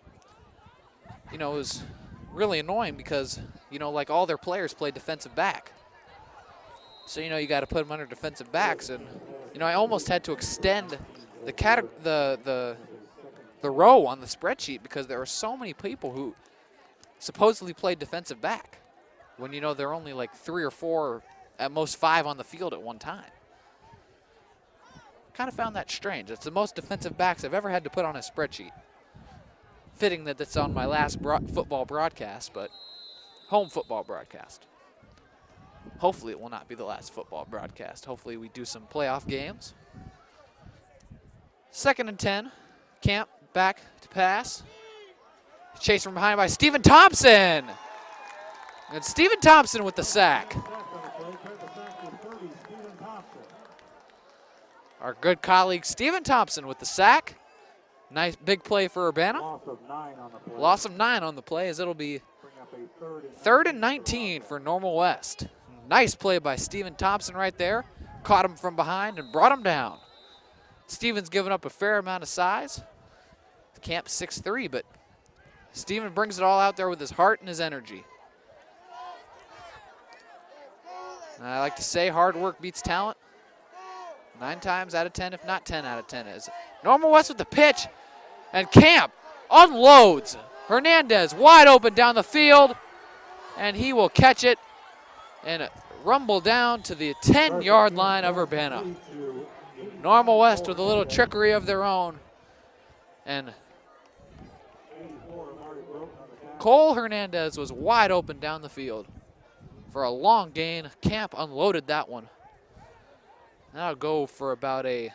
you know, it was really annoying because, you know, like all their players play defensive back. So, you know, you got to put them under defensive backs. And, you know, I almost had to extend the row on the spreadsheet because there are so many people who supposedly play defensive back when, you know, there are only like 3 or 4, or at most 5 on the field at one time. Kind of found that strange. It's the most defensive backs I've ever had to put on a spreadsheet. Fitting that that's on my last football broadcast, but home football broadcast. Hopefully it will not be the last football broadcast. Hopefully we do some playoff games. 2nd and 10. Camp back to pass. Chased from behind by Stephen Thompson. And Stephen Thompson with the sack. Our good colleague Stephen Thompson with the sack. Nice big play for Urbana. Loss of 9 on the play as it'll be 3rd and 19 for Normal West. Nice play by Stephen Thompson right there. Caught him from behind and brought him down. Stephen's given up a fair amount of size. Camp 6'3", but Stephen brings it all out there with his heart and his energy. And I like to say hard work beats talent. 9 times out of 10, if not 10 out of 10 is. Normal West with the pitch, and Camp unloads. Hernandez wide open down the field, and he will catch it and rumble down to the 10-yard line of Urbana. Normal West with a little trickery of their own, and Cole Hernandez was wide open down the field for a long gain. Camp unloaded that one. That'll go for about a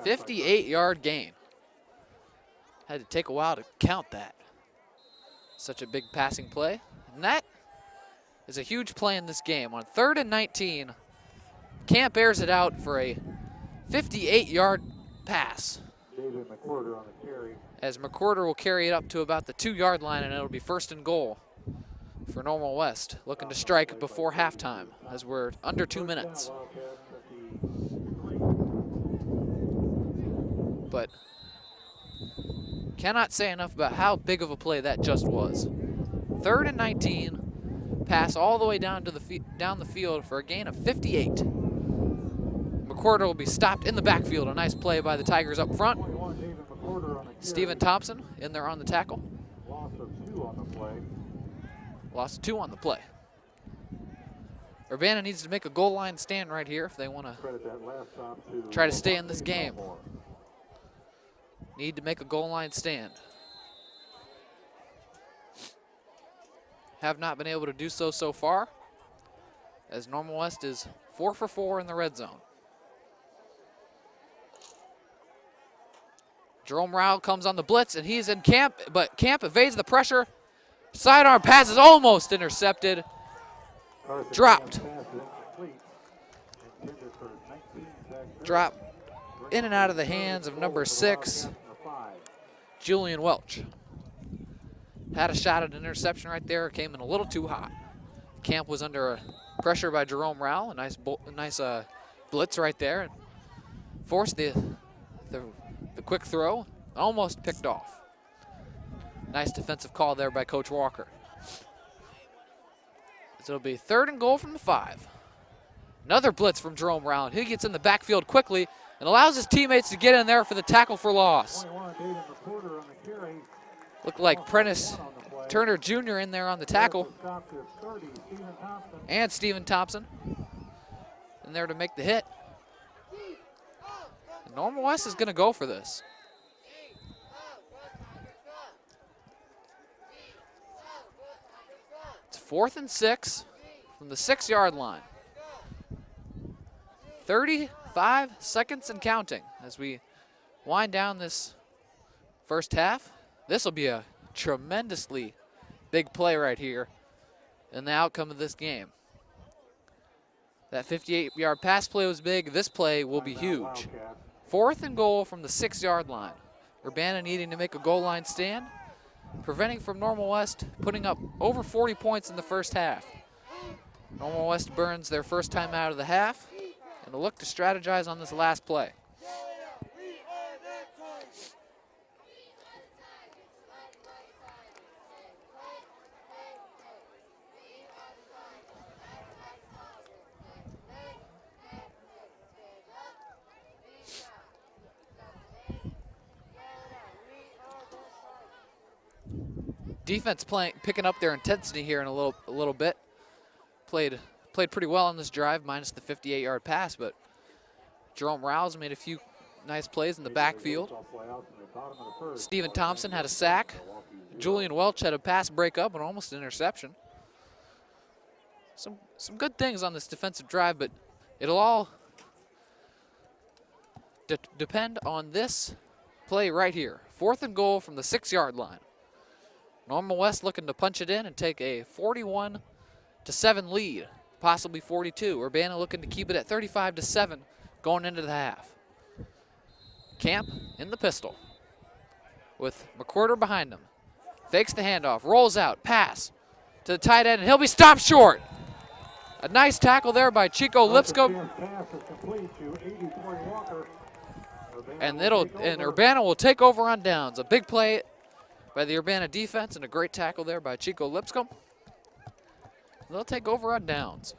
58-yard gain. Had to take a while to count that. Such a big passing play. And that is a huge play in this game. On 3rd and 19, Camp airs it out for a 58-yard pass. As McWhorter will carry it up to about the 2-yard line, and it'll be 1st and goal for Normal West, looking to strike before halftime as we're under 2 minutes. But cannot say enough about how big of a play that just was. 3rd and 19, pass all the way down to down the field for a gain of 58. McWhorter will be stopped in the backfield. A nice play by the Tigers up front. Stephen Thompson in there on the tackle. Loss of 2 on the play. Urbana needs to make a goal line stand right here if they want to try to stay in this game. Need to make a goal line stand. Have not been able to do so far, as Normal West is 4 for 4 in the red zone. Jerome Rowell comes on the blitz, and he's in Camp, but Camp evades the pressure. Sidearm pass is almost intercepted. Dropped. Dropped in and out of the hands of number 6, Julian Welch. Had a shot at an interception right there. Came in a little too hot. Camp was under pressure by Jerome Rowell. A nice blitz right there. And forced the quick throw. Almost picked off. Nice defensive call there by Coach Walker. So it'll be 3rd and goal from the 5. Another blitz from Jerome Rowell. He gets in the backfield quickly and allows his teammates to get in there for the tackle for loss. Looked like Prentice Turner Jr. in there on the tackle. And Stephen Thompson in there to make the hit. And Normal West is going to go for this. It's 4th and 6 from the 6-yard line. 35 seconds and counting as we wind down this first half. This will be a tremendously big play right here in the outcome of this game. That 58-yard pass play was big. This play will be huge. 4th and goal from the 6-yard line. Urbana needing to make a goal line stand, preventing from Normal West putting up over 40 points in the first half. Normal West burns their first time out of the half and will look to strategize on this last play. Defense picking up their intensity here in a little bit. Played pretty well on this drive, minus the 58-yard pass, but Jerome Rouse made a few nice plays in the backfield. Stephen Thompson had a sack. Julian Welch had a pass breakup and almost an interception. Some good things on this defensive drive, but it'll all depend on this play right here. 4th and goal from the 6-yard line. Normal West looking to punch it in and take a 41-7 lead, possibly 42. Urbana looking to keep it at 35-7 going into the half. Camp in the pistol with McWhorter behind him. Fakes the handoff, rolls out, pass to the tight end, and he'll be stopped short. A nice tackle there by Chico Lipscomb. And Urbana will take over on downs. A big play by the Urbana defense and a great tackle there by Chico Lipscomb. They'll take over on downs.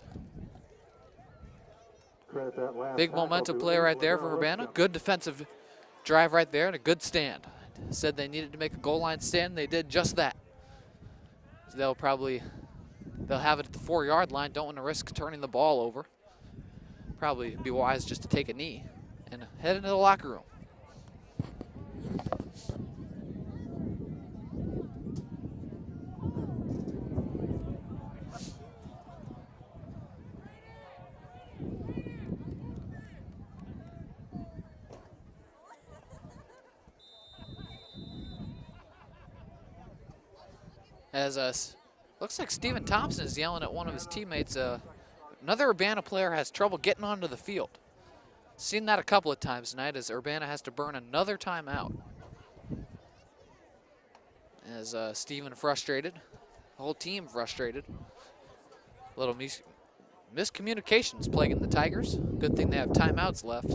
Big momentum play right there for Urbana. Good defensive drive right there and a good stand. Said they needed to make a goal line stand. They did just that. They'll have it at the 4-yard line. Don't want to risk turning the ball over. Probably be wise just to take a knee and head into the locker room. As looks like Steven Thompson is yelling at one of his teammates. Another Urbana player has trouble getting onto the field. Seen that a couple of times tonight as Urbana has to burn another timeout. As Steven frustrated, the whole team frustrated. A little miscommunications plaguing the Tigers. Good thing they have timeouts left.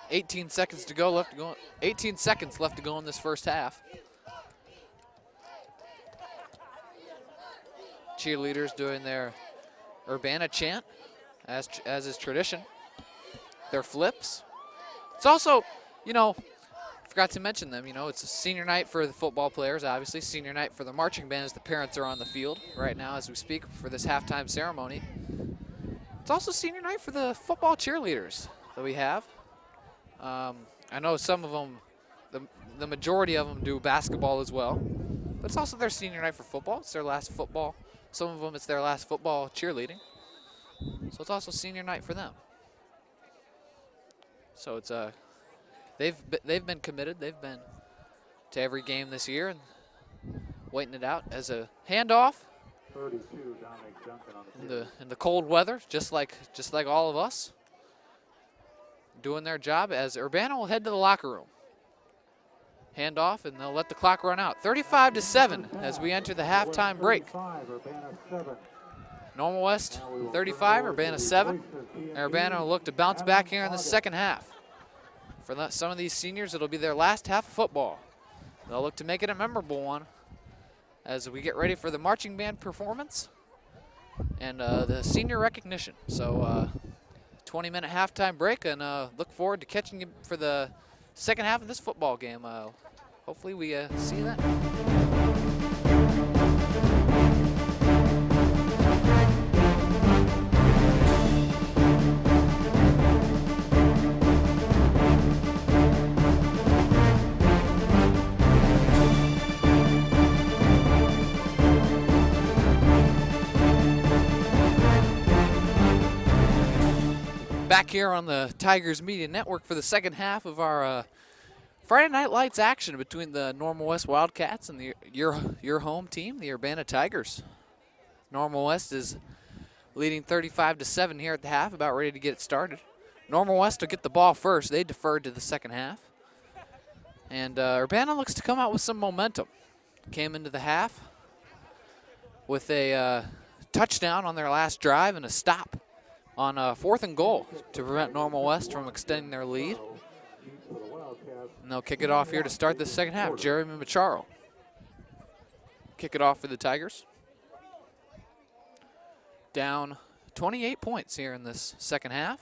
$18 seconds to go left to go. 18 seconds left to go in this first half. Cheerleaders doing their Urbana chant, as is tradition. Their flips. It's also, you know, forgot to mention them. You know, it's a senior night for the football players, obviously. Senior night for the marching band as the parents are on the field right now as we speak for this halftime ceremony. It's also senior night for the football cheerleaders that we have. I know some of them, the majority of them do basketball as well, but it's also their senior night for football. It's their last football. Some of them, it's their last football cheerleading. So it's also senior night for them. So it's they've been committed. They've been to every game this year and waiting it out as a handoff. 32, Dominic Duncan on the in the cold weather, just like all of us. Doing their job as Urbana will head to the locker room. Hand off, and they'll let the clock run out. 35-7 as we enter the halftime break. Normal West 35, Urbana 7. And Urbana will look to bounce back here in the second half. For some of these seniors, it'll be their last half of football. They'll look to make it a memorable one as we get ready for the marching band performance and the senior recognition. So 20-minute halftime break, and look forward to catching you for the second half of this football game. Hopefully we see you then. Back here on the Tigers Media Network for the second half of our Friday Night Lights action between the Normal West Wildcats and your home team, the Urbana Tigers. Normal West is leading 35-7 here at the half, about ready to get it started. Normal West will get the ball first. They deferred to the second half. And Urbana looks to come out with some momentum. Came into the half with a touchdown on their last drive and a stop on 4th and goal to prevent Normal West from extending their lead. And they'll kick it off here to start the second half. Jeremy Macharo. Kick it off for the Tigers. Down 28 points here in this second half.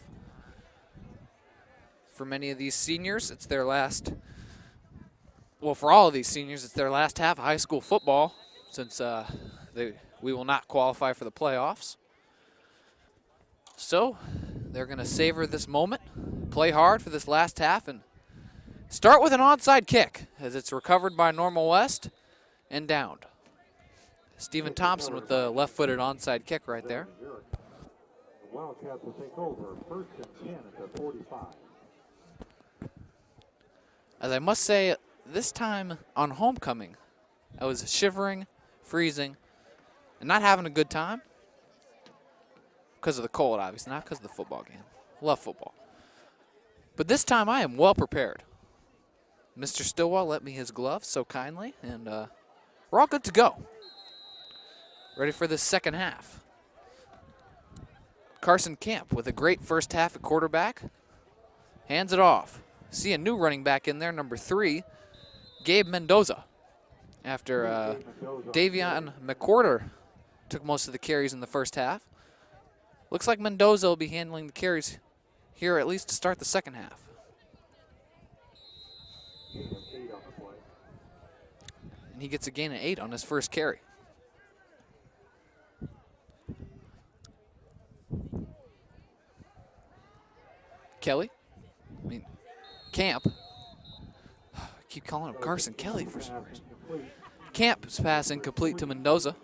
For many of these seniors, it's their last, well, for all of these seniors, it's their last half of high school football since we will not qualify for the playoffs. So they're going to savor this moment, play hard for this last half, and start with an onside kick as it's recovered by Normal West and downed. Stephen Thompson with the left-footed onside kick right there. The Wildcats will take over 1st and 10 at the 45. As I must say, this time on homecoming, I was shivering, freezing, and not having a good time. Because of the cold, obviously, not because of the football game. Love football. But this time I am well prepared. Mr. Stillwell lent me his gloves so kindly, and we're all good to go. Ready for this second half. Carson Camp with a great first half at quarterback. Hands it off. See a new running back in there, number 3, Gabe Mendoza. After Davion McWhorter took most of the carries in the first half. Looks like Mendoza will be handling the carries here at least to start the second half. And he gets a gain of 8 on his first carry. Kelly, Camp. I keep calling him Carson Kelly for some reason. Camp's pass incomplete to Mendoza.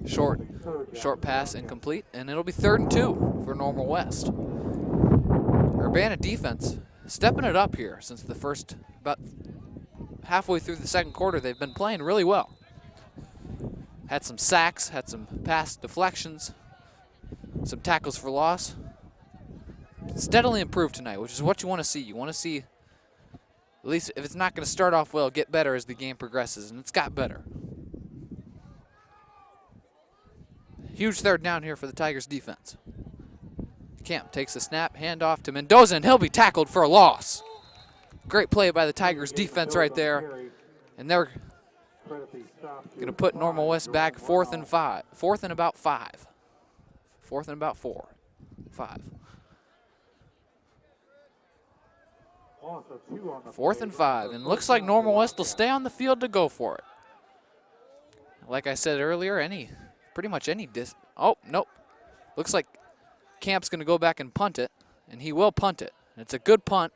Short pass incomplete, and it'll be 3rd and 2 for Normal West. Urbana defense stepping it up here since the first, about halfway through the second quarter, they've been playing really well. Had some sacks, had some pass deflections, some tackles for loss. Steadily improved tonight, which is what you want to see. You want to see, at least if it's not going to start off well, get better as the game progresses, and it's got better. Huge 3rd down here for the Tigers defense. Camp takes a snap, handoff to Mendoza, and he'll be tackled for a loss. Great play by the Tigers defense right there, and they're going to put Normal West back 4th and 5. 4th and about 5. 4th and about 4. 5. 4th and 5, and looks like Normal West will stay on the field to go for it. Like I said earlier, pretty much any oh, nope. Looks like Camp's going to go back and punt it, and he will punt it. And it's a good punt.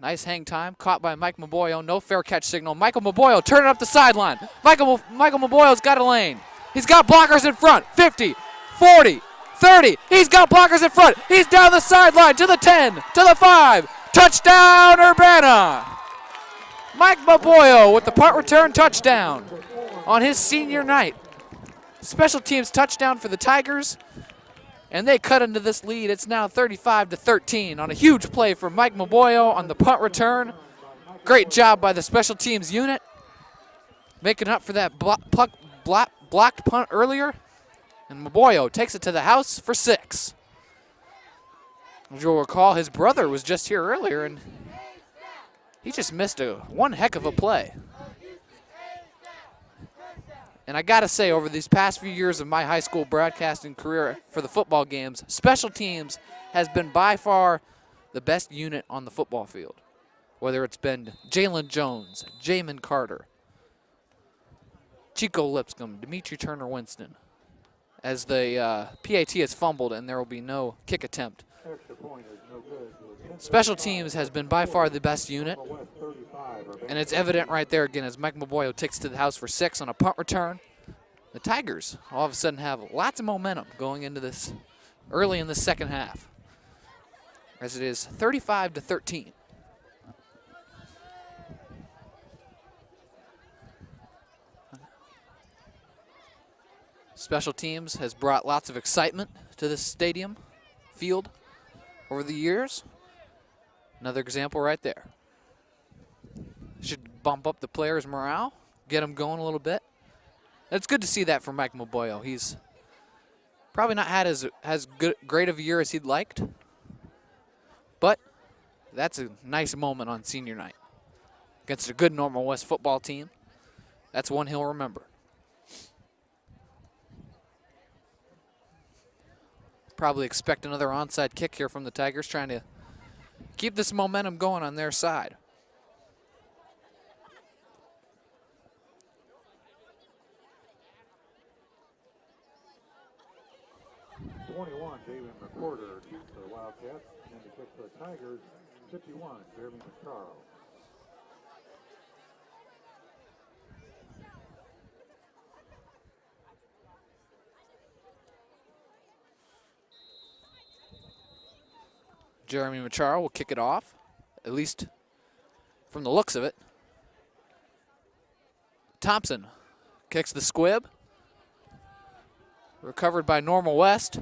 Nice hang time, caught by Mike Maboyo. No fair catch signal. Michael Maboyo turning up the sideline. Michael Maboyo's got a lane. He's got blockers in front. 50, 40, 30. He's got blockers in front. He's down the sideline to the 10, to the 5. Touchdown, Urbana! Mike Maboyo with the punt return touchdown on his senior night. Special teams touchdown for the Tigers, and they cut into this lead. It's now 35-13 on a huge play from Mike Maboyo on the punt return. Great job by the special teams unit, making up for that blocked punt earlier. And Maboyo takes it to the house for 6. As you'll recall, his brother was just here earlier, and he just missed one heck of a play. And I got to say, over these past few years of my high school broadcasting career for the football games, special teams has been by far the best unit on the football field. Whether it's been Jalen Jones, Jamin Carter, Chico Lipscomb, Dimitri Turner-Winston, as the PAT has fumbled and there will be no kick attempt. Special teams has been by far the best unit, and it's evident right there again as Mike Maboyo takes to the house for 6 on a punt return. The Tigers all of a sudden have lots of momentum going into this early in the second half, as it is 35-13. Special teams has brought lots of excitement to this stadium field over the years. Another example right there. Should bump up the players' morale, get them going a little bit. It's good to see that from Mike Maboyo. He's probably not had as great of a year as he'd liked, but that's a nice moment on senior night against a good Normal West football team. That's one he'll remember. Probably expect another onside kick here from the Tigers, trying to keep this momentum going on their side. 21, David McWhorter for the Wildcats. And the kick for the Tigers, 51, Jeremy McCarl. Jeremy Macharo will kick it off, at least from the looks of it. Thompson kicks the squib. Recovered by Normal West.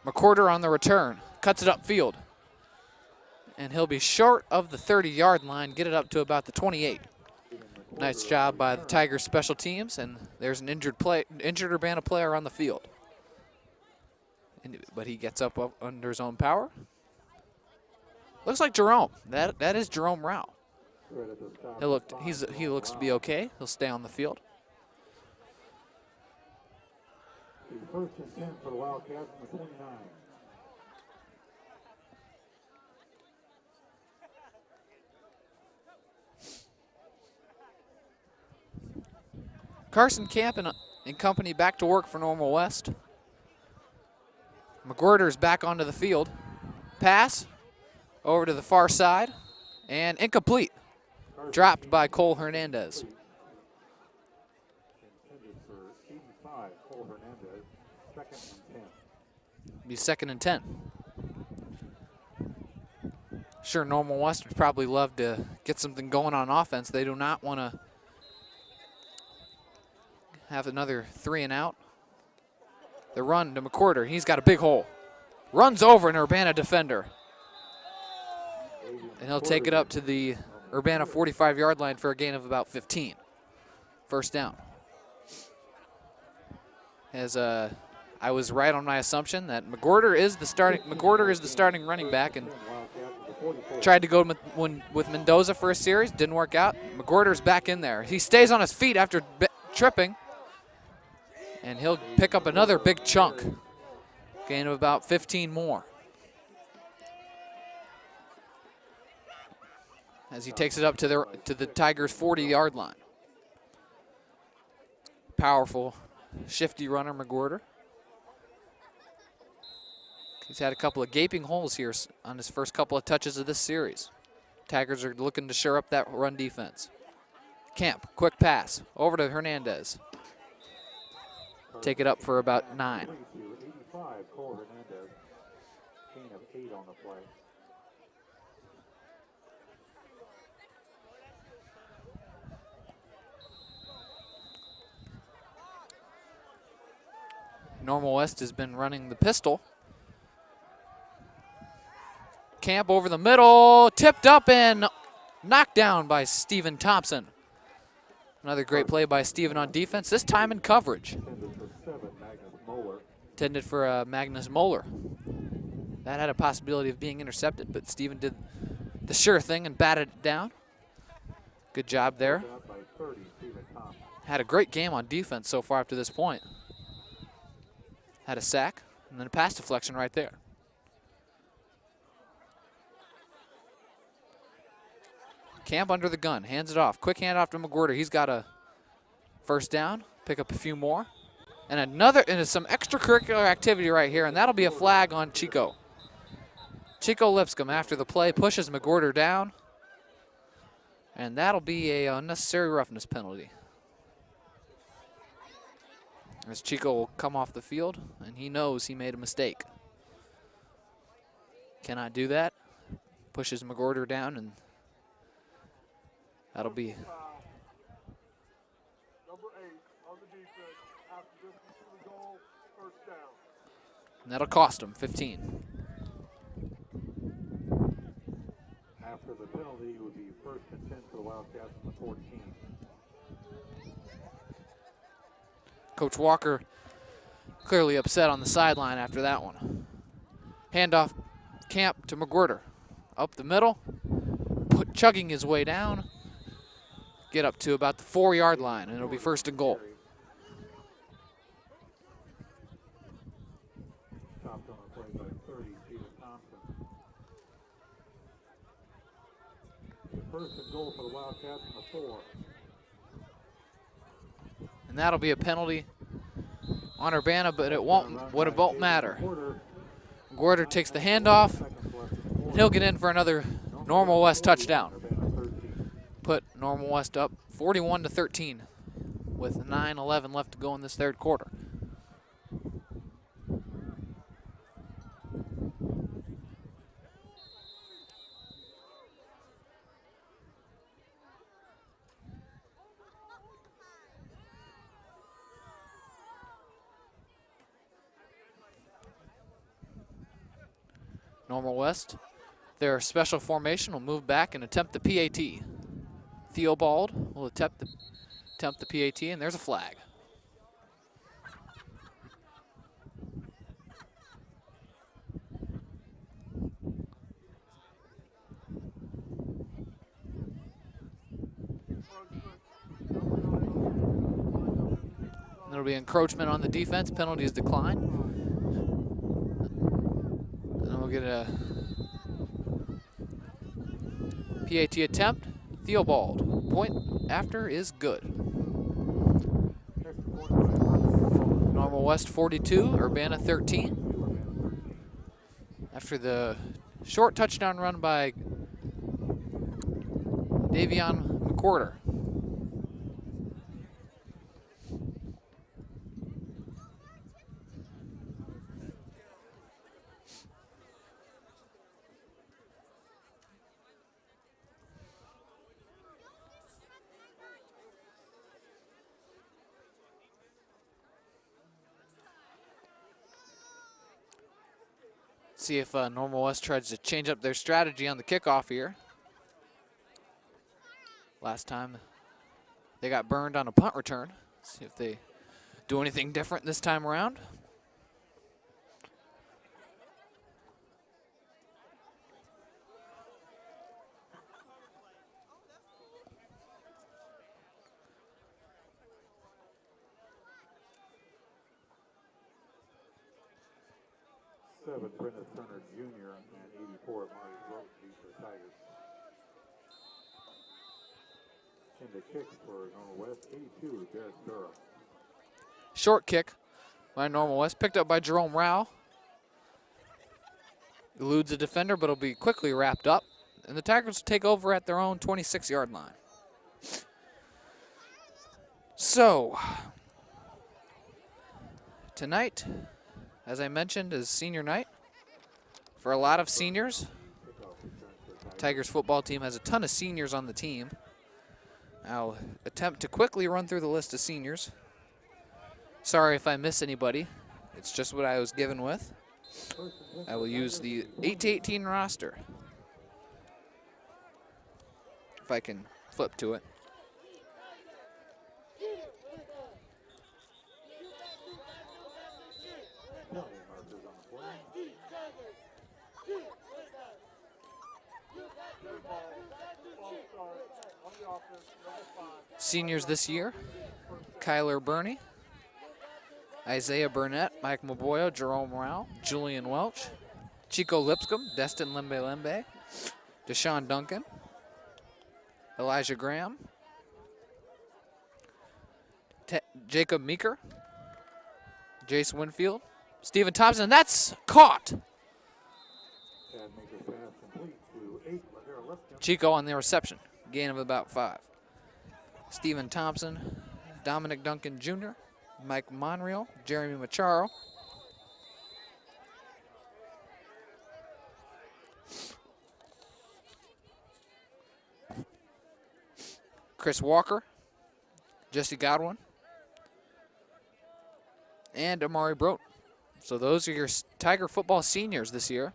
McWhorter on the return. Cuts it upfield. And he'll be short of the 30-yard line, get it up to about the 28. Nice job by the Tigers special teams, and there's an injured Urbana player on the field. But he gets up under his own power. Looks like Jerome. That is Jerome Rao. He looks to be okay. He'll stay on the field. First and 10 for the Wildcats from the 29. Carson Camp and company back to work for Normal West. McWhorter's back onto the field. Pass over to the far side and incomplete. Dropped by Cole Hernandez. Intended for 85, Cole Hernandez. Second and 10. Be 2nd and 10. Sure, Normal West would probably love to get something going on offense. They do not want to have another 3 and out. The run to McWhorter. He's got a big hole. Runs over an Urbana defender. And he'll take it up to the Urbana 45-yard line for a gain of about 15. First down. As I was right on my assumption that McWhorter is the starting running back, and tried to go with Mendoza for a series, didn't work out. McWhorter's back in there. He stays on his feet after tripping, and he'll pick up another big chunk. Gain of about 15 more. As he takes it up to the Tigers' 40-yard line. Powerful, shifty runner, McWhorter. He's had a couple of gaping holes here on his first couple of touches of this series. Tigers are looking to shore up that run defense. Camp, quick pass, over to Hernandez. Take it up for about 9. 85, Cole Hernandez. Gain of 8 on the play. Normal West has been running the pistol. Camp over the middle, tipped up and knocked down by Steven Thompson. Another great play by Steven on defense, this time in coverage. Intended for Magnus Moeller. That had a possibility of being intercepted, but Steven did the sure thing and batted it down. Good job there. Had a great game on defense so far up to this point. Had a sack and then a pass deflection right there. Camp under the gun, hands it off. Quick handoff to McWhorter. He's got a first down, pick up a few more. And some extracurricular activity right here, and that'll be a flag on Chico. Chico Lipscomb after the play pushes McWhorter down. And that'll be a unnecessary roughness penalty. As Chico will come off the field, and he knows he made a mistake. Cannot do that. Pushes McWhorter down, and that'll be... And that'll cost him 15. After the penalty, it would be first and 10 for the Wildcats from the 14. Coach Walker clearly upset on the sideline after that one. Handoff Camp to McWhorter. Up the middle, chugging his way down. Get up to about the 4-yard line, and it'll be first and goal. Stopped on the play by 30, Steven Thompson. First and goal for the Wildcats from the 4. And that'll be a penalty on Urbana, but it won't matter. Gorder takes the handoff, and he'll get in for another Normal West touchdown. Put Normal West up 41-13 with 9:11 left to go in this third quarter. Normal West, their special formation will move back and attempt the PAT. Theobald will attempt the PAT, and there's a flag. There'll be encroachment on the defense. Penalty is declined. And we'll get a PAT attempt. Theobald. Point after is good. Normal West 42, Urbana 13. After the short touchdown run by Davion McWhorter. See if Normal West tries to change up their strategy on the kickoff here. Last time they got burned on a punt return. See if they do anything different this time around. Brendan Turner Jr. and 84 Marty Roach for Tigers. And the kick for Normal West, 82, Derek Durham. Short kick by Normal West, picked up by Jerome Rao. Eludes the defender, but it'll be quickly wrapped up. And the Tigers will take over at their own 26-yard line. So, tonight, as I mentioned, is senior night. For a lot of seniors, Tigers football team has a ton of seniors on the team. I'll attempt to quickly run through the list of seniors. Sorry if I miss anybody. It's just what I was given with. I will use the 8-18 roster. If I can flip to it. Seniors this year, Kyler Burney, Isaiah Burnett, Mike Maboyo, Jerome Rao, Julian Welch, Chico Lipscomb, Destin Lembe, Deshaun Duncan, Elijah Graham, Jacob Meeker, Jace Winfield, Stephen Thompson, and that's caught. Chico on the reception, gain of about 5. Stephen Thompson, Dominic Duncan Jr., Mike Monreal, Jeremy Macharo. Chris Walker, Jesse Godwin, and Amari Brote. So those are your Tiger football seniors this year.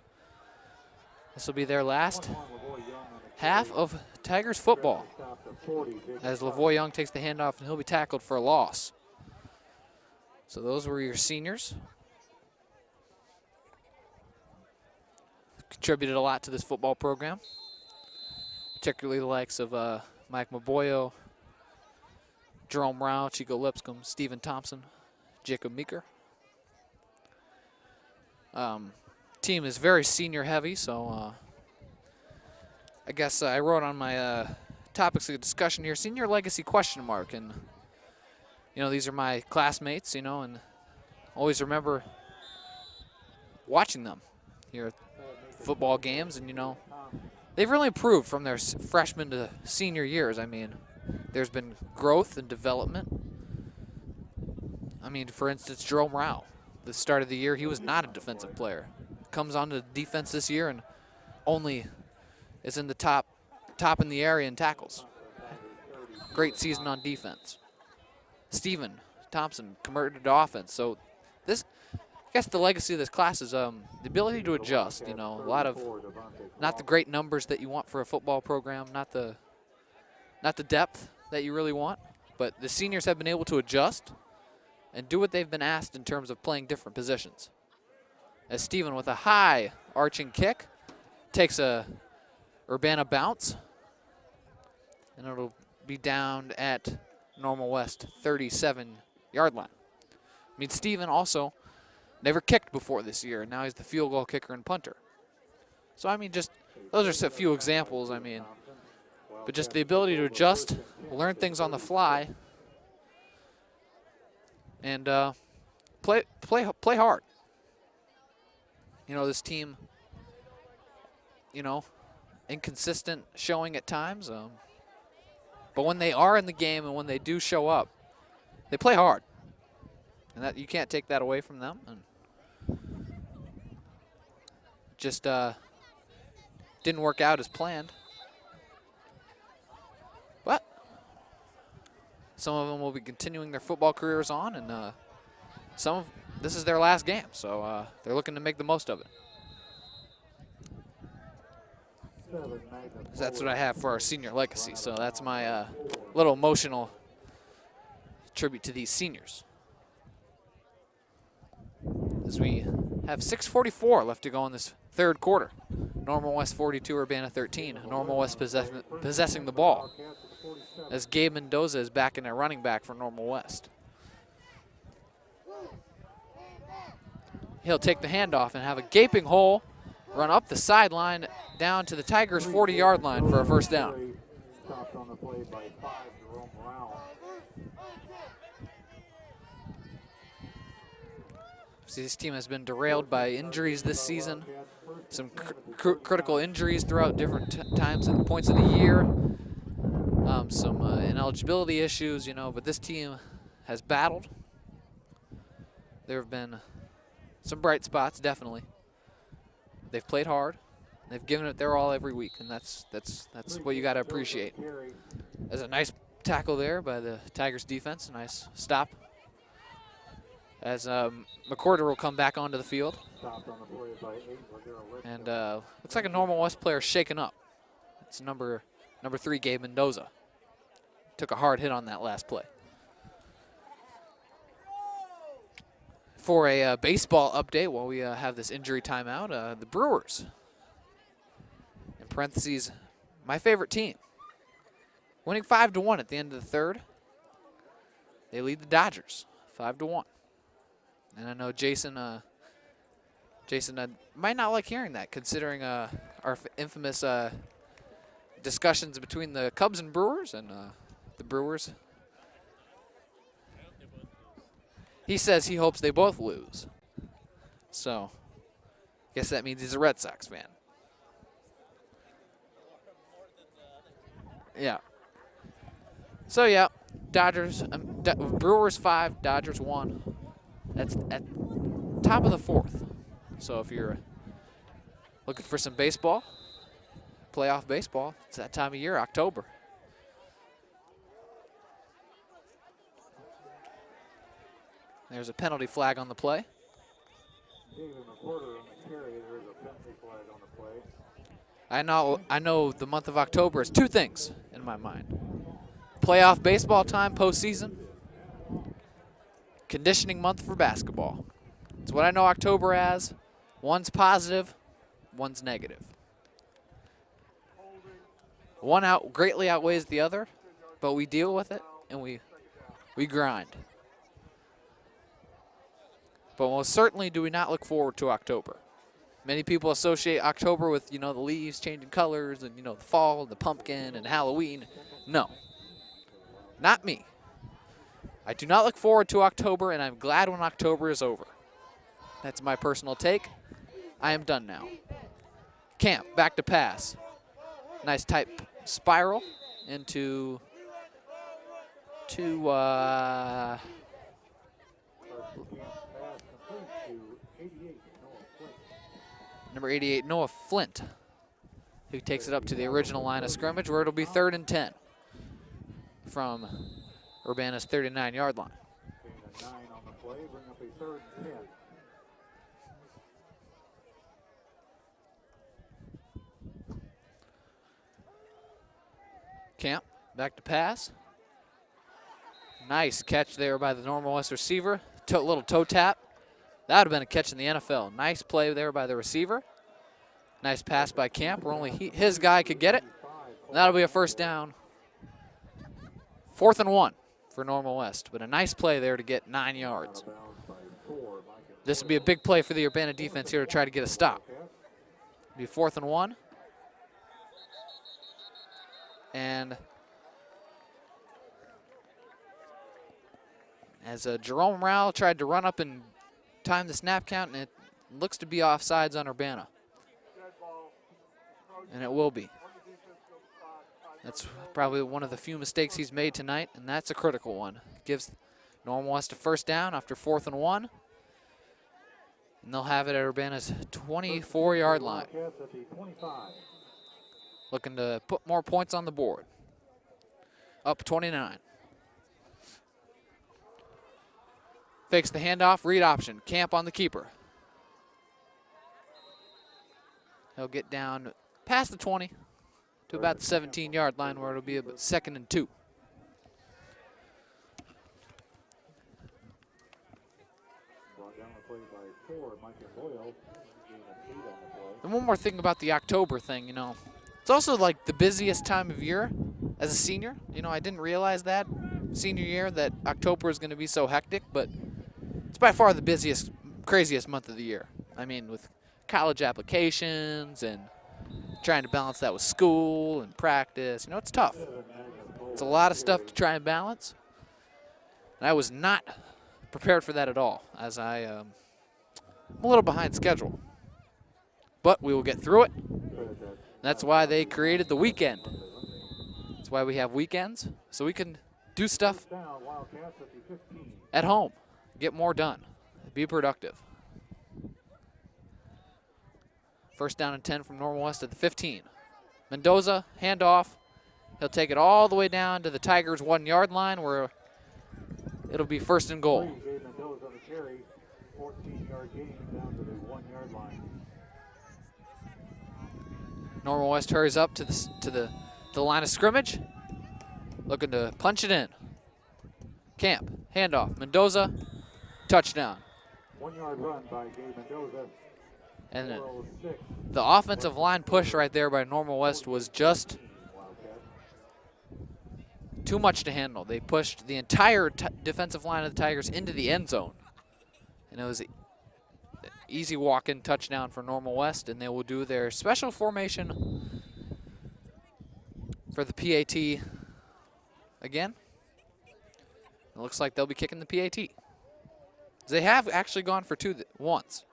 This will be their last half of Tigers football, as Lavoy Young takes the handoff and he'll be tackled for a loss. So those were your seniors. Contributed a lot to this football program, particularly the likes of Mike Maboyo, Jerome Rao, Chico Lipscomb, Stephen Thompson, Jacob Meeker. Team is very senior heavy, so I guess I wrote on my topics of discussion here, senior legacy question mark, and you know, these are my classmates, you know, and always remember watching them here at football games, and, you know, they've really improved from their freshman to senior years. I mean, there's been growth and development. I mean, for instance, Jerome Rao, the start of the year, he was not a defensive player. Comes onto defense this year and only is in the top in the area in tackles. Great season on defense. Steven Thompson converted to offense. So this, I guess the legacy of this class is the ability to adjust. You know, a lot of not the great numbers that you want for a football program, not the depth that you really want, but the seniors have been able to adjust and do what they've been asked in terms of playing different positions. As Steven with a high arching kick takes a Urbana bounce, and it'll be down at Normal West 37-yard line. I mean, Steven also never kicked before this year, and now he's the field goal kicker and punter. So, I mean, just those are just a few examples, I mean. But just the ability to adjust, learn things on the fly, and play hard. You know, this team, you know, inconsistent showing at times. But when they are in the game and when they do show up, they play hard. And that you can't take that away from them. And just didn't work out as planned. But some of them will be continuing their football careers on, and this is their last game, so they're looking to make the most of it. That's what I have for our senior legacy, so that's my little emotional tribute to these seniors. As we have 6:44 left to go in this third quarter. Normal West 42, Urbana 13. Normal West possessing the ball, as Gabe Mendoza is back in at running back for Normal West. He'll take the handoff and have a gaping hole, run up the sideline down to the Tigers' 40-yard line for a first down. Stopped on the play by 5, Jerome Rao. This team has been derailed by injuries this season. Some critical injuries throughout different times and points of the year. Some ineligibility issues, you know, but this team has battled. There have been some bright spots, definitely. They've played hard. They've given it their all every week, and that's what you got to appreciate. There's a nice tackle there by the Tigers defense, a nice stop. As McCorder will come back onto the field. And looks like a Normal West player shaken up. It's number 3, Gabe Mendoza. Took a hard hit on that last play. For a baseball update, while we have this injury timeout, the Brewers, in parentheses, my favorite team, winning 5-1 at the end of the third. They lead the Dodgers 5-1. And I know Jason might not like hearing that, considering our infamous discussions between the Cubs and Brewers, and the Brewers. He says he hopes they both lose. So, guess that means he's a Red Sox fan. Yeah. So, yeah, Brewers 5, Dodgers 1. That's at top of the fourth. So if you're looking for some baseball, playoff baseball, it's that time of year, October. There's a penalty flag on the play. I know the month of October is two things in my mind. Playoff baseball time, postseason. Conditioning month for basketball. It's what I know October as. One's positive, one's negative. One greatly outweighs the other, but we deal with it and we grind. But most certainly do we not look forward to October. Many people associate October with, you know, the leaves changing colors and, you know, the fall, the pumpkin, and Halloween. No, not me. I do not look forward to October, and I'm glad when October is over. That's my personal take. I am done now. Camp, back to pass. Nice tight spiral into number 88, Noah Flint, who takes it up to the original line of scrimmage where it'll be 3rd and 10 from Urbana's 39-yard line. 9 on the play, bring up a 3rd and 10. Camp, back to pass. Nice catch there by the Normal West receiver. Little toe tap. That would have been a catch in the NFL. Nice play there by the receiver. Nice pass by Camp where only his guy could get it. And that'll be a 1st down. 4th and 1 for Normal West. But a nice play there to get 9 yards. This would be a big play for the Urbana defense here to try to get a stop. It'll be 4th and 1. And as Jerome Rowell tried to run up and time the snap count, and it looks to be offsides on Urbana. And it will be. That's probably one of the few mistakes he's made tonight, and that's a critical one. Gives Normal West a 1st down after 4th and 1. And they'll have it at Urbana's 24-yard line. Looking to put more points on the board. Up 29. Fakes the handoff, read option. Camp on the keeper. He'll get down past the 20 to about the 17-yard line where it'll be about 2nd and 2. And one more thing about the October thing, you know. It's also like the busiest time of year as a senior. You know, I didn't realize that senior year that October is going to be so hectic, but it's by far the busiest, craziest month of the year. I mean, with college applications and trying to balance that with school and practice. You know, it's tough. It's a lot of stuff to try and balance. And I was not prepared for that at all, as I'm a little behind schedule. But we will get through it. That's why they created the weekend. That's why we have weekends, so we can do stuff at home, get more done, be productive. 1st down and 10 from Normal West at the 15. Mendoza, handoff. He'll take it all the way down to the Tigers' 1-yard line where it'll be 1st and goal. 14-yard gain down to the 1-yard line. Normal West hurries up to the line of scrimmage, looking to punch it in. Camp, handoff, Mendoza, touchdown. 1-yard run by Gabe Mendoza. And the offensive line push right there by Normal West was just too much to handle. They pushed the entire defensive line of the Tigers into the end zone. And it was an easy walk-in touchdown for Normal West, and they will do their special formation for the PAT again. It looks like they'll be kicking the PAT. They have actually gone for 2 once.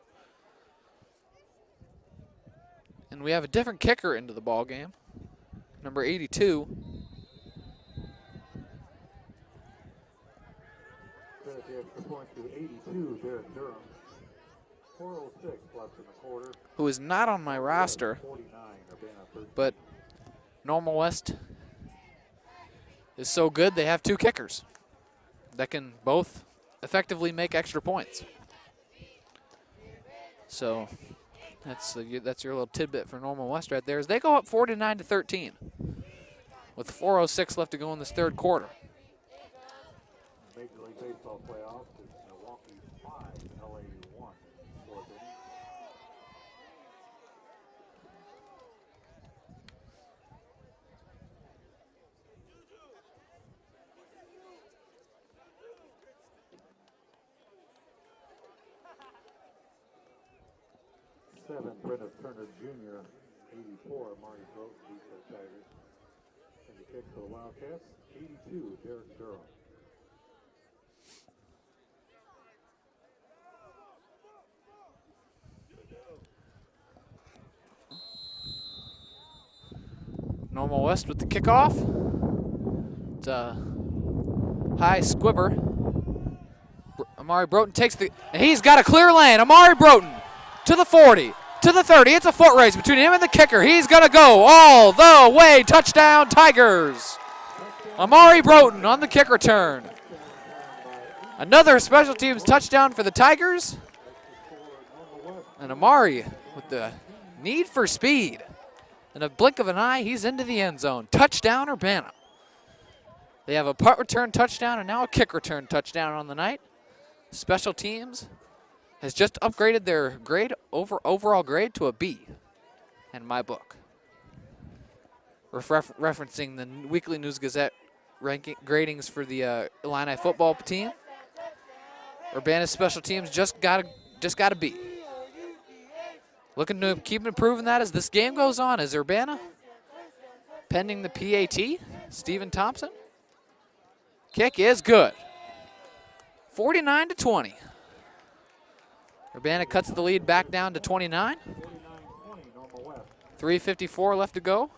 And we have a different kicker into the ball game, number 82. Who is not on my roster, but Normal West is so good they have 2 kickers that can both effectively make extra points. So that's your little tidbit for Normal West right there. As they go up 49-13 with 4:06 left to go in this 3rd quarter. Major League Baseball playoffs is Milwaukee 5, LA 1. 4th inning. Brendan Turner Jr., 84, Marty Grote beats the Tigers. And the kick for the Wildcats, 82, Derek Durham. Normal West with the kickoff. It's a high squibber. Amari Broughton takes the, and he's got a clear lane. Amari Broughton to the 40, to the 30. It's a foot race between him and the kicker. He's going to go all the way. Touchdown, Tigers. Amari Broughton on the kick return. Another special teams touchdown for the Tigers. And Amari with the need for speed. In a blink of an eye, he's into the end zone. Touchdown, Urbana. They have a punt return touchdown and now a kick return touchdown on the night. Special teams has just upgraded their overall grade to a B in my book. Referencing the Weekly News Gazette gradings for the Illini football team. Urbana's special teams just got a B. Looking to keep improving that as this game goes on. As Urbana pending the PAT, Stephen Thompson. Kick is good. 49-20. Urbana cuts the lead back down to 29. 3:54 left to go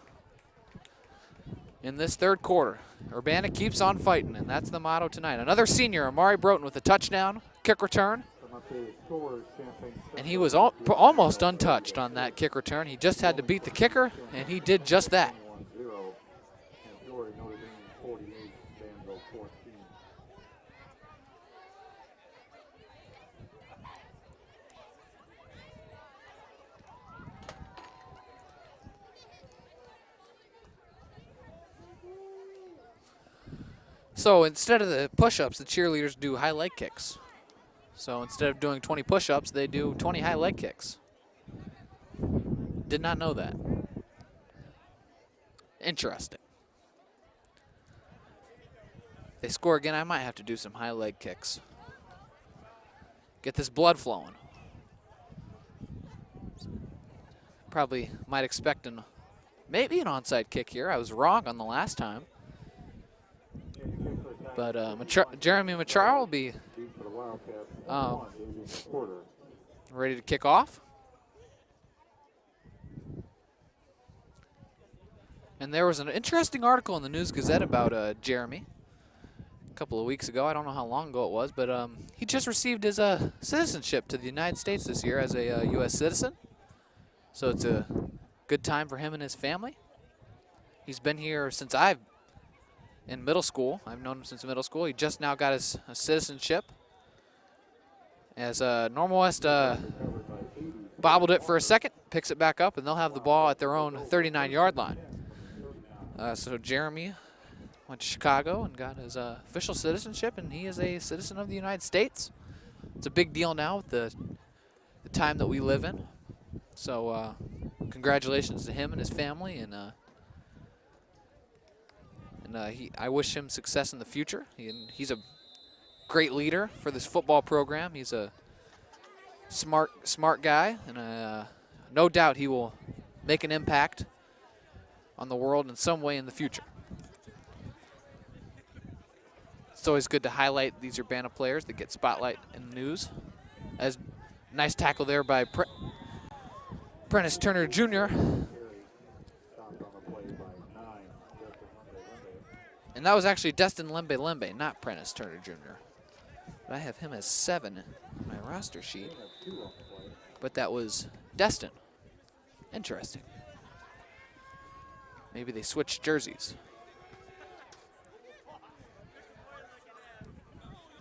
in this third quarter. Urbana keeps on fighting, and that's the motto tonight. Another senior, Amari Broughton, with a touchdown, kick return. And he was almost untouched on that kick return. He just had to beat the kicker, and he did just that. So instead of the push-ups, the cheerleaders do high leg kicks. So instead of doing 20 push-ups, they do 20 high leg kicks. Did not know that. Interesting. If they score again, I might have to do some high leg kicks. Get this blood flowing. Probably might expect maybe an onside kick here. I was wrong on the last time. But Jeremy Machar will be ready to kick off. And there was an interesting article in the News Gazette about Jeremy a couple of weeks ago. I don't know how long ago it was, but he just received his citizenship to the United States this year as a U.S. citizen. So it's a good time for him and his family. He's been here since in middle school. I've known him since middle school. He just now got his citizenship. As Normal West bobbled it for a second, picks it back up, and they'll have the ball at their own 39-yard line. So Jeremy went to Chicago and got his official citizenship, and he is a citizen of the United States. It's a big deal now with the time that we live in. So congratulations to him and his family, and I wish him success in the future. He's a great leader for this football program. He's a smart guy, and no doubt he will make an impact on the world in some way in the future. It's always good to highlight these Urbana players that get spotlight in the news. As nice tackle there by Prentice Turner Jr. And that was actually Destin Lembe, not Prentice Turner Jr. But I have him as 7 on my roster sheet. But that was Destin. Interesting. Maybe they switched jerseys.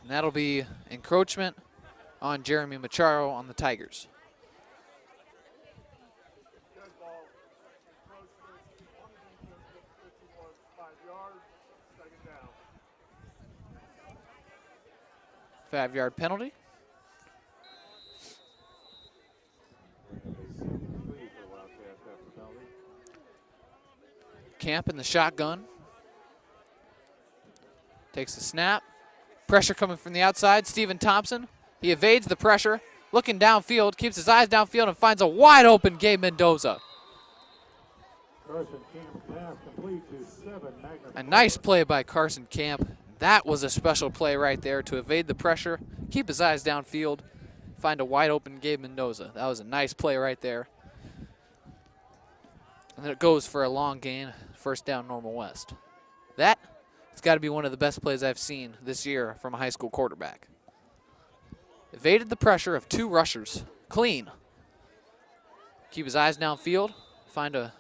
And that'll be encroachment on Jeremy Macharo on the Tigers. Five-yard penalty. Camp in the shotgun. Takes the snap. Pressure coming from the outside. Stephen Thompson. He evades the pressure. Looking downfield. Keeps his eyes downfield and finds a wide open Gabe Mendoza. A nice play by Carson Camp. That was a special play right there to evade the pressure, keep his eyes downfield, find a wide open Gabe Mendoza. That was a nice play right there. And then it goes for a long gain, first down Normal West. That, it's got to be one of the best plays I've seen this year from a high school quarterback. Evaded the pressure of 2 rushers. Clean. Keep his eyes downfield. Find a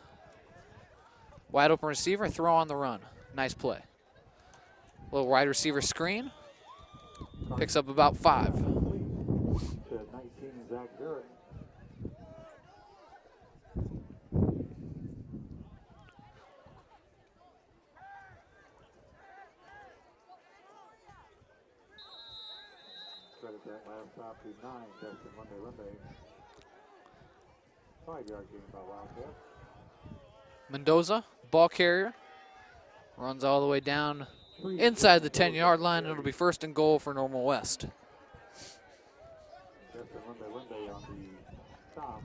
wide open receiver. Throw on the run. Nice play. Little wide receiver screen. Picks up about 5. To 19, Zach Garrett. Credit that last stop to 9, Justin Lunde. 5-yard gain by Wildcats. Mendoza, ball carrier. Runs all the way down inside the 10-yard line. It'll be first and goal for Normal West. Justin Lunde on the stop.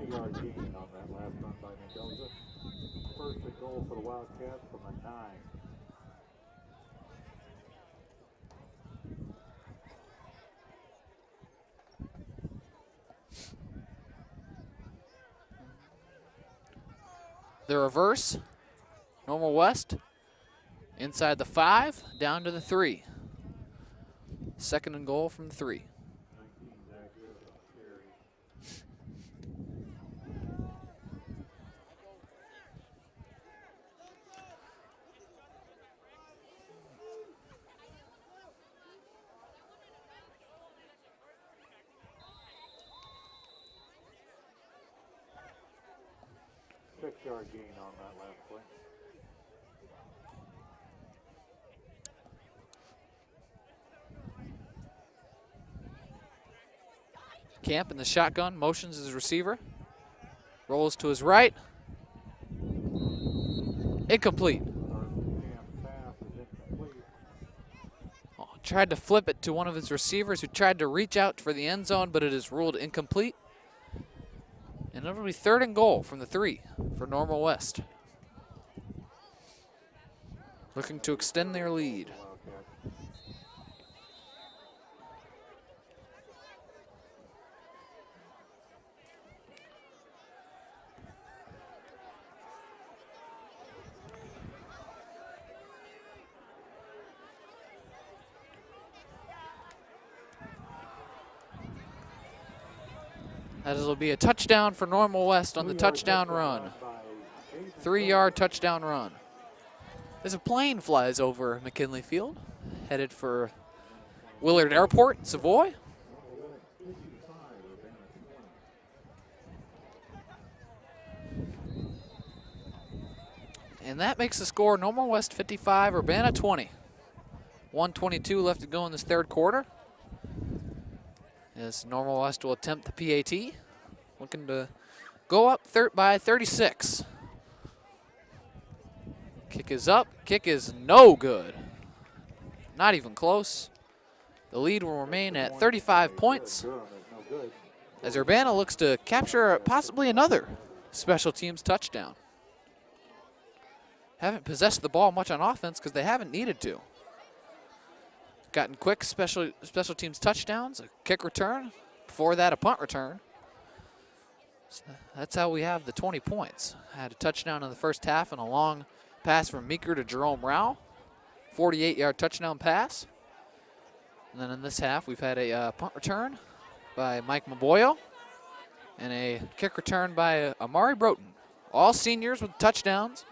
Yard gain on that last run by Mendoza. First and goal for the Wildcats from a 9. The reverse, Normal West, inside the 5, down to the 3. Second and goal from the 3. Yard gain on that last play. Camp in the shotgun, motions his receiver. Rolls to his right. Incomplete. Oh, tried to flip it to one of his receivers who tried to reach out for the end zone, but it is ruled incomplete. And it'll be third and goal from the 3 for Normal West. Looking to extend their lead. That'll be a touchdown for Normal West on the touchdown run. 3-yard touchdown run. As a plane flies over McKinley Field, headed for Willard Airport, Savoy. And that makes the score Normal West 55, Urbana 20. 1:22 left to go in this third quarter. As Normal West will attempt the PAT, looking to go up by 36. Kick is up, kick is no good. Not even close. The lead will remain at 35 points as Urbana looks to capture possibly another special teams touchdown. Haven't possessed the ball much on offense because they haven't needed to. Gotten quick special teams touchdowns, a kick return, before that a punt return. So that's how we have the 20 points. Had a touchdown in the first half and a long pass from Meeker to Jerome Rao. 48-yard touchdown pass. And then in this half we've had a punt return by Mike Maboyo and a kick return by Amari Broughton. All seniors with touchdowns,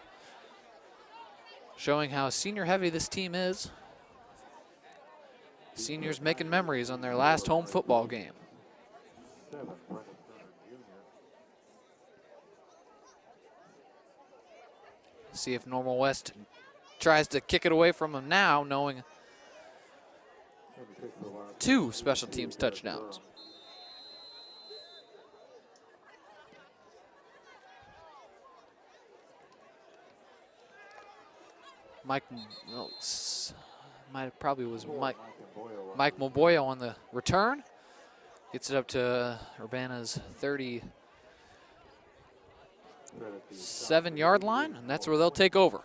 showing how senior heavy this team is. Seniors making memories on their last home football game. See if Normal West tries to kick it away from them now, knowing 2 special teams touchdowns. Mike Maboyo on the return. Gets it up to Urbana's 37-yard line, and that's where they'll take over.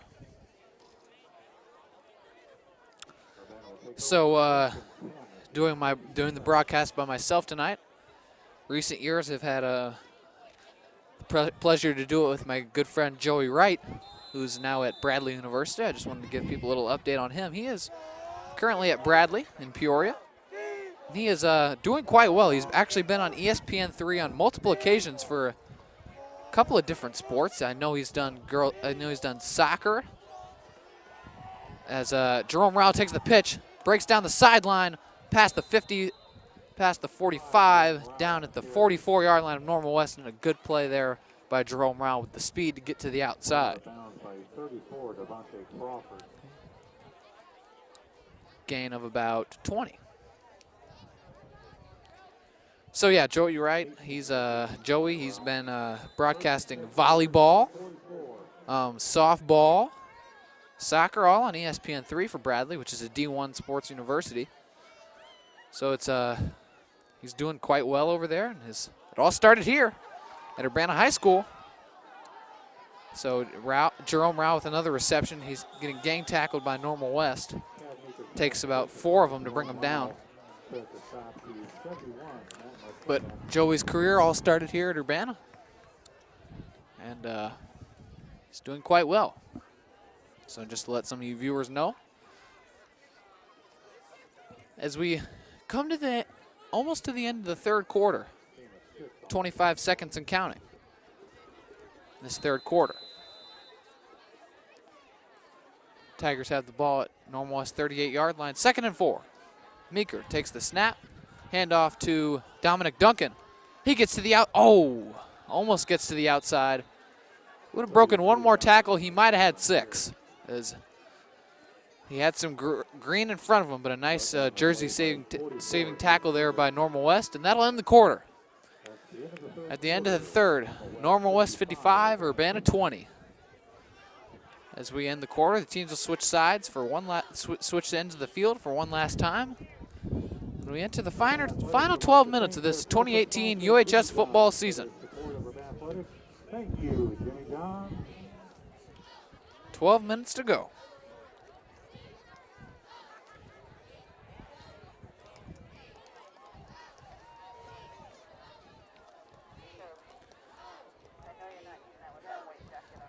So doing the broadcast by myself tonight. recent years, I've had a pleasure to do it with my good friend Joey Wright, who's now at Bradley University. I just wanted to give people a little update on him. He is currently at Bradley in Peoria. He is doing quite well. He's actually been on ESPN3 on multiple occasions for a couple of different sports. I know he's done soccer. As Jerome Rao takes the pitch, breaks down the sideline, past the 50, past the 45, down at the 44-yard line of Normal West, and a good play there by Jerome Rao with the speed to get to the outside. Gain of about 20. So yeah, Joey Wright, he's been broadcasting volleyball, softball, soccer, all on ESPN3 for Bradley, which is a D1 sports university. So it's he's doing quite well over there, and it all started here at Urbana High School. So Jerome Rao with another reception. He's getting gang tackled by Normal West. Takes about 4 of them to bring him down. But Joey's career all started here at Urbana, and he's doing quite well. So just to let some of you viewers know, as we come to almost to the end of the third quarter, 25 seconds and counting. This third quarter. Tigers have the ball at Normal West 38-yard line. 2nd and 4. Meeker takes the snap. Handoff to Dominic Duncan. He gets to the almost gets to the outside. Would have broken one more tackle. He might have had 6. As he had some green in front of him, but a nice jersey saving tackle there by Normal West, and that'll end the quarter. At the end of the third, Normal West 55, Urbana 20. As we end the quarter, the teams will switch sides for switch the ends of the field for one last time. And we enter the final 12 minutes of this 2018 UHS football season. Thank you, Jimmy John. 12 minutes to go.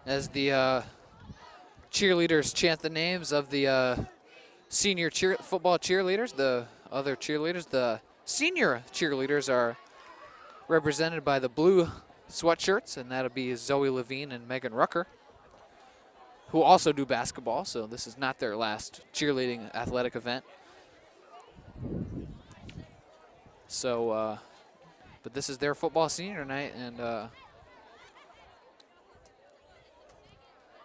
As the cheerleaders chant the names of the senior football cheerleaders, the other cheerleaders, the senior cheerleaders are represented by the blue sweatshirts, and that'll be Zoe Levine and Megan Rucker, who also do basketball, so this is not their last cheerleading athletic event. So, but this is their football senior night, and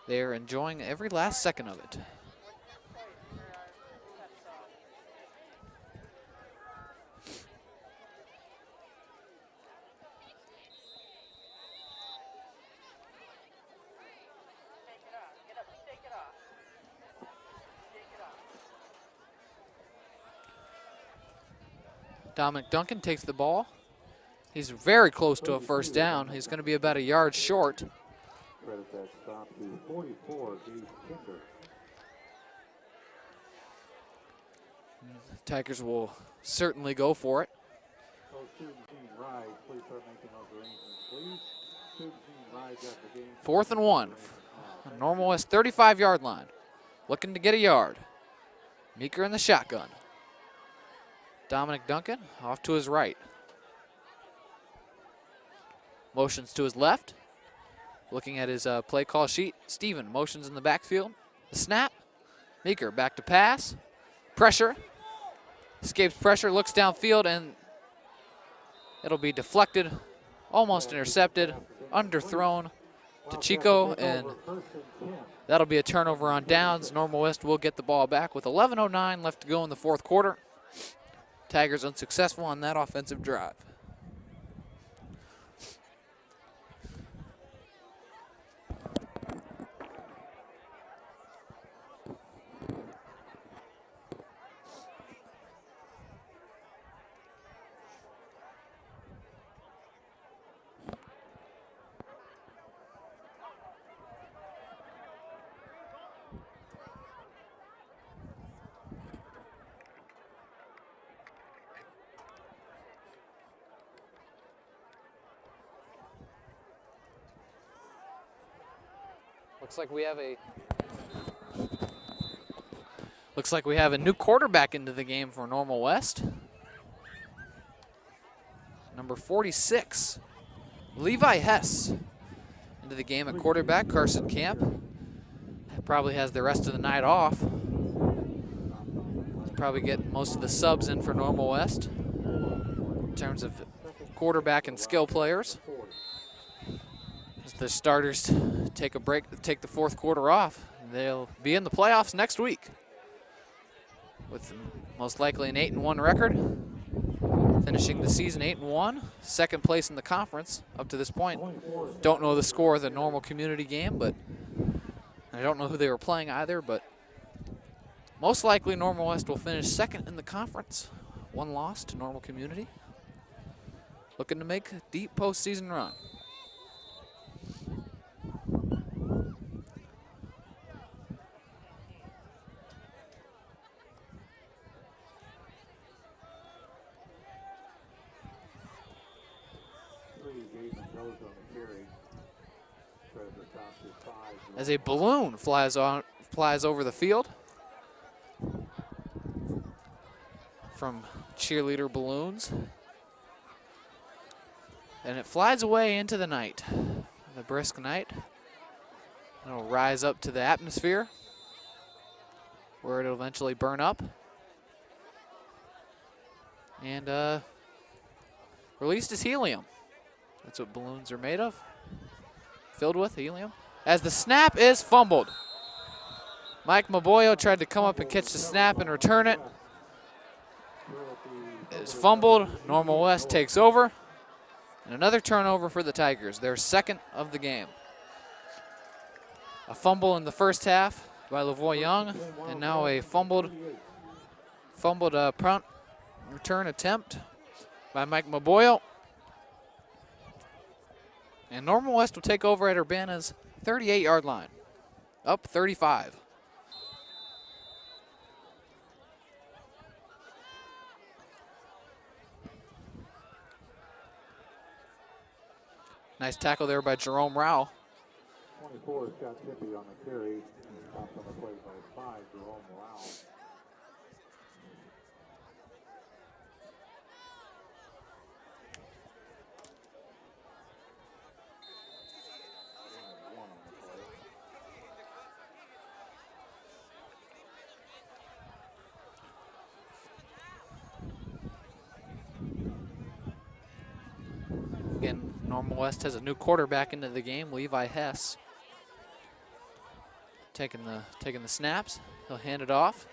they're enjoying every last second of it. Dominic Duncan takes the ball. He's very close to a first down. He's going to be about a yard short. Credit that stop to 44, Dave Kinder. Tigers will certainly go for it. Coach Susan Jean Ride, please start making those arrangements, please. Susan Jean Ride got the game. 4th and 1. Normal West 35-yard line. Looking to get a yard. Meeker in the shotgun. Dominic Duncan off to his right. Motions to his left. Looking at his play call sheet, Steven motions in the backfield. The snap. Meeker back to pass. Pressure. Escapes pressure, looks downfield, and it'll be deflected, almost intercepted, underthrown to Chico, and that'll be a turnover on downs. Normal West will get the ball back with 11:09 left to go in the fourth quarter. Tigers unsuccessful on that offensive drive. Looks like we have a new quarterback into the game for Normal West. Number 46, Levi Hess, into the game at quarterback. Carson Camp probably has the rest of the night off. Probably get most of the subs in for Normal West in terms of quarterback and skill players. As the starters take a break, take the fourth quarter off, they'll be in the playoffs next week with most likely an 8-1 record, finishing the season 8-1, second place in the conference up to this point. Don't know the score of the Normal Community game, but I don't know who they were playing either, but most likely Normal West will finish second in the conference. One loss to Normal Community. Looking to make a deep postseason run. As a balloon flies over the field from cheerleader balloons, and it flies away into the night, the brisk night. It'll rise up to the atmosphere where it'll eventually burn up and released as helium. That's what balloons are made of, filled with helium. As the snap is fumbled. Mike Maboyo tried to come up and catch the snap and return it. It's fumbled. Normal West takes over. And another turnover for the Tigers, their second of the game. A fumble in the first half by Lavoie Young, and now a fumbled punt return attempt by Mike Maboyo. And Normal West will take over at Urbana's 38-yard line, up 35. Nice tackle there by Jerome Rao. 24 Scott Tippy on the carry. Stopped on the play by 5, Jerome Rao. Again, Normal West has a new quarterback into the game, Levi Hess. Taking the snaps. He'll hand it off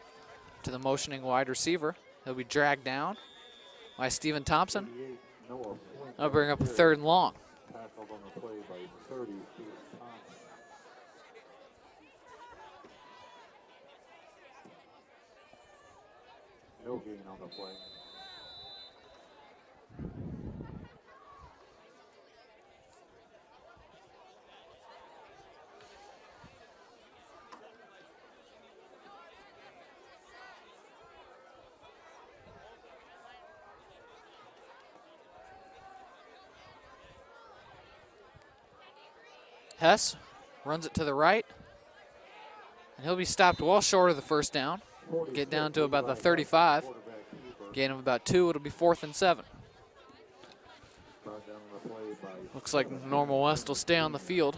to the motioning wide receiver. He'll be dragged down by Steven Thompson. I'll bring up a 3rd and long. Tackled on the play by 30, Steven Thompson. No gain on the play. Hess runs it to the right, and he'll be stopped well short of the first down. Get down to about the 35. Gain of about 2, it'll be 4th and 7. Looks like Normal West will stay on the field.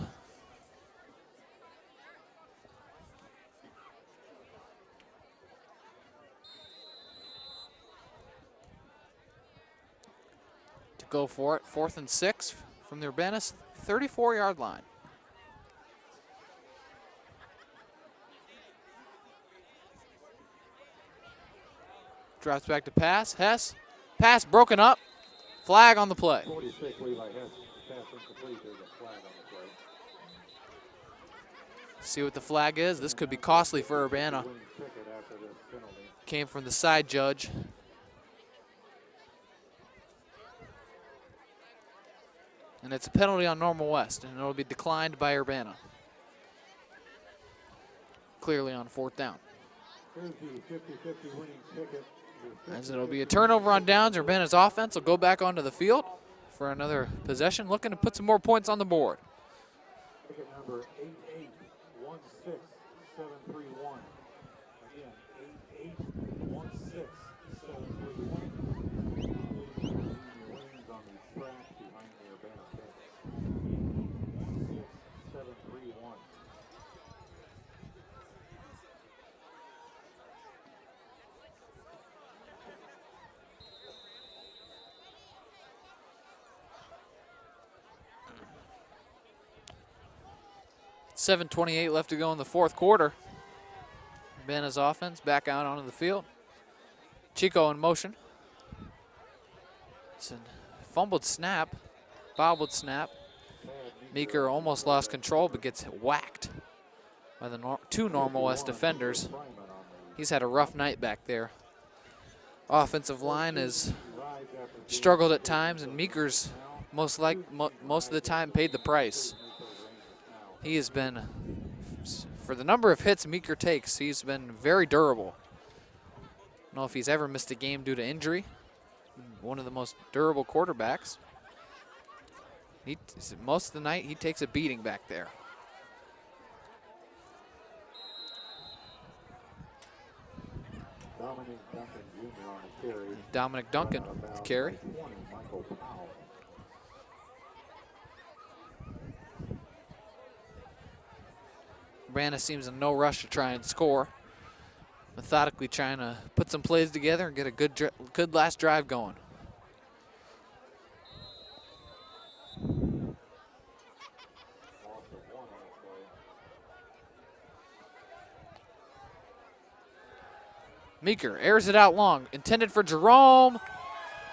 To go for it, 4th and 6 from the Urbana's 34-yard line. Drops back to pass. Hess. Pass broken up. Flag on the play. 46, Levi Hess. Pass incomplete. There's a flag on the play. See what the flag is. This could be costly for Urbana. Came from the side judge. And it's a penalty on Normal West, and it'll be declined by Urbana. Clearly on 4th down. As it'll be a turnover on downs, Urbana's offense will go back onto the field for another possession, looking to put some more points on the board. Number 88, 7-3-1. Again, 8-8-1-6-7-3-1. Wings on the track behind the Urbana Cats. 8-8-1-6-7-3-1. .7:28 left to go in the fourth quarter. Urbana's offense back out onto the field. Chico in motion. It's a fumbled snap, bobbled snap. Meeker almost lost control but gets whacked by the two Normal West defenders. He's had a rough night back there. Offensive line has struggled at times, and Meeker's most of the time paid the price. He has been, for the number of hits Meeker takes, he's been very durable. I don't know if he's ever missed a game due to injury. One of the most durable quarterbacks. Most of the night, he takes a beating back there. Dominic Duncan with the carry. Urbana seems in no rush to try and score. Methodically trying to put some plays together and get a good last drive going. Meeker airs it out long, intended for Jerome,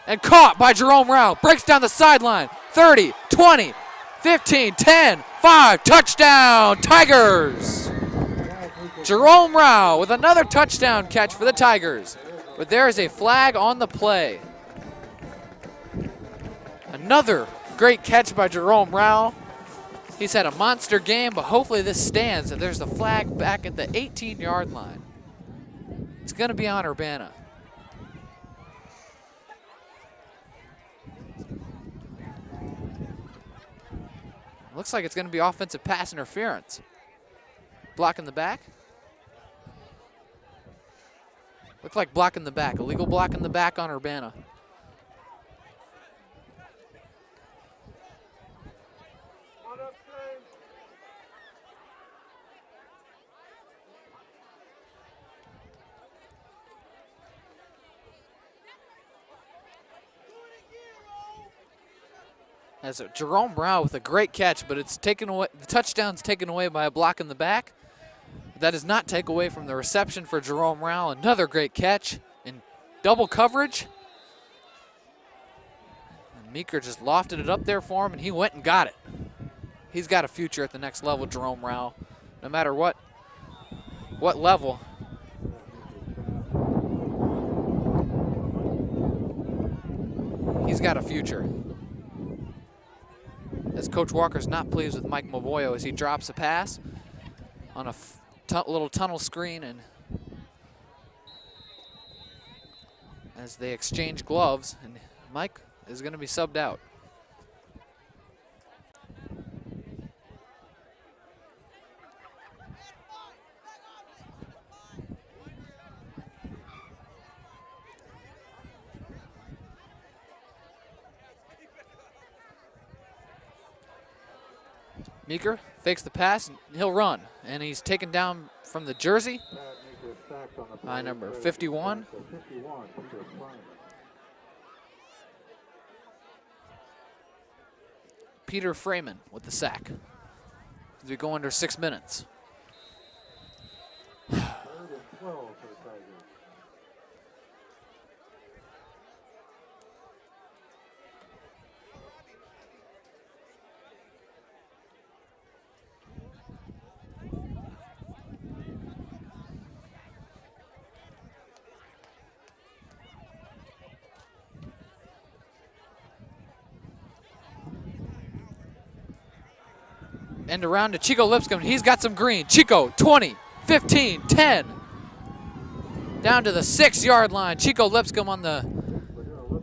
and caught by Jerome Rao. Breaks down the sideline. 30, 20, 15, 10, 5, touchdown, Tigers! Jerome Rao with another touchdown catch for the Tigers. But there is a flag on the play. Another great catch by Jerome Rao. He's had a monster game, but hopefully this stands. And there's the flag back at the 18-yard line. It's going to be on Urbana. Looks like it's going to be offensive pass interference. Block in the back. Looks like block in the back. Illegal block in the back on Urbana. As Jerome Brown with a great catch, but it's taken away. The touchdown's taken away by a block in the back. That does not take away from the reception for Jerome Rao. Another great catch in double coverage. And Meeker just lofted it up there for him, and he went and got it. He's got a future at the next level, Jerome Rao. No matter what level. He's got a future. As Coach Walker's not pleased with Mike Mavoyo as he drops a pass on a little tunnel screen, and as they exchange gloves, and Mike is going to be subbed out. Meeker fakes the pass, and he'll run. And he's taken down from the jersey by number 51. Peter Freeman with the sack. As we go under 6 minutes. End around to Chico Lipscomb. He's got some green. Chico, 20, 15, 10. Down to the 6-yard line. Chico Lipscomb on the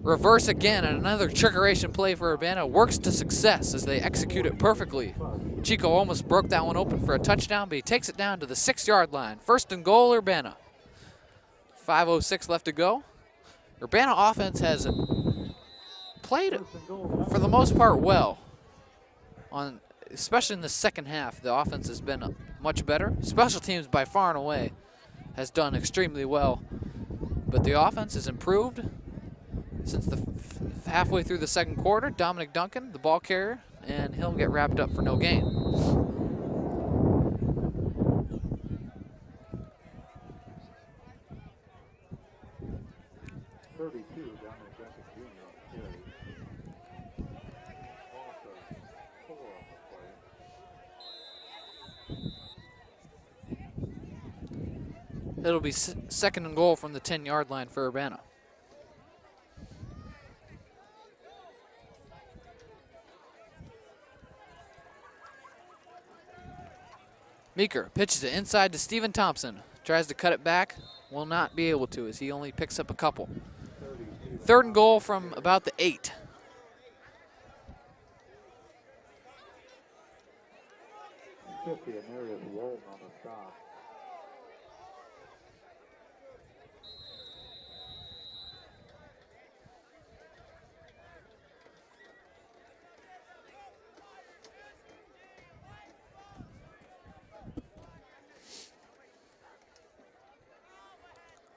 reverse again, and another trickeration play for Urbana. Works to success as they execute it perfectly. Chico almost broke that one open for a touchdown, but he takes it down to the 6-yard line. 1st and goal, Urbana. 5:06 left to go. Urbana offense has played, for the most part, well. Especially in the second half, the offense has been much better. Special teams, by far and away, has done extremely well. But the offense has improved since the halfway through the second quarter. Dominic Duncan, the ball carrier, and he'll get wrapped up for no gain. It'll be 2nd and goal from the 10-yard line for Urbana. Meeker pitches it inside to Steven Thompson. Tries to cut it back. Will not be able to as he only picks up a couple. 3rd and goal from about the 8.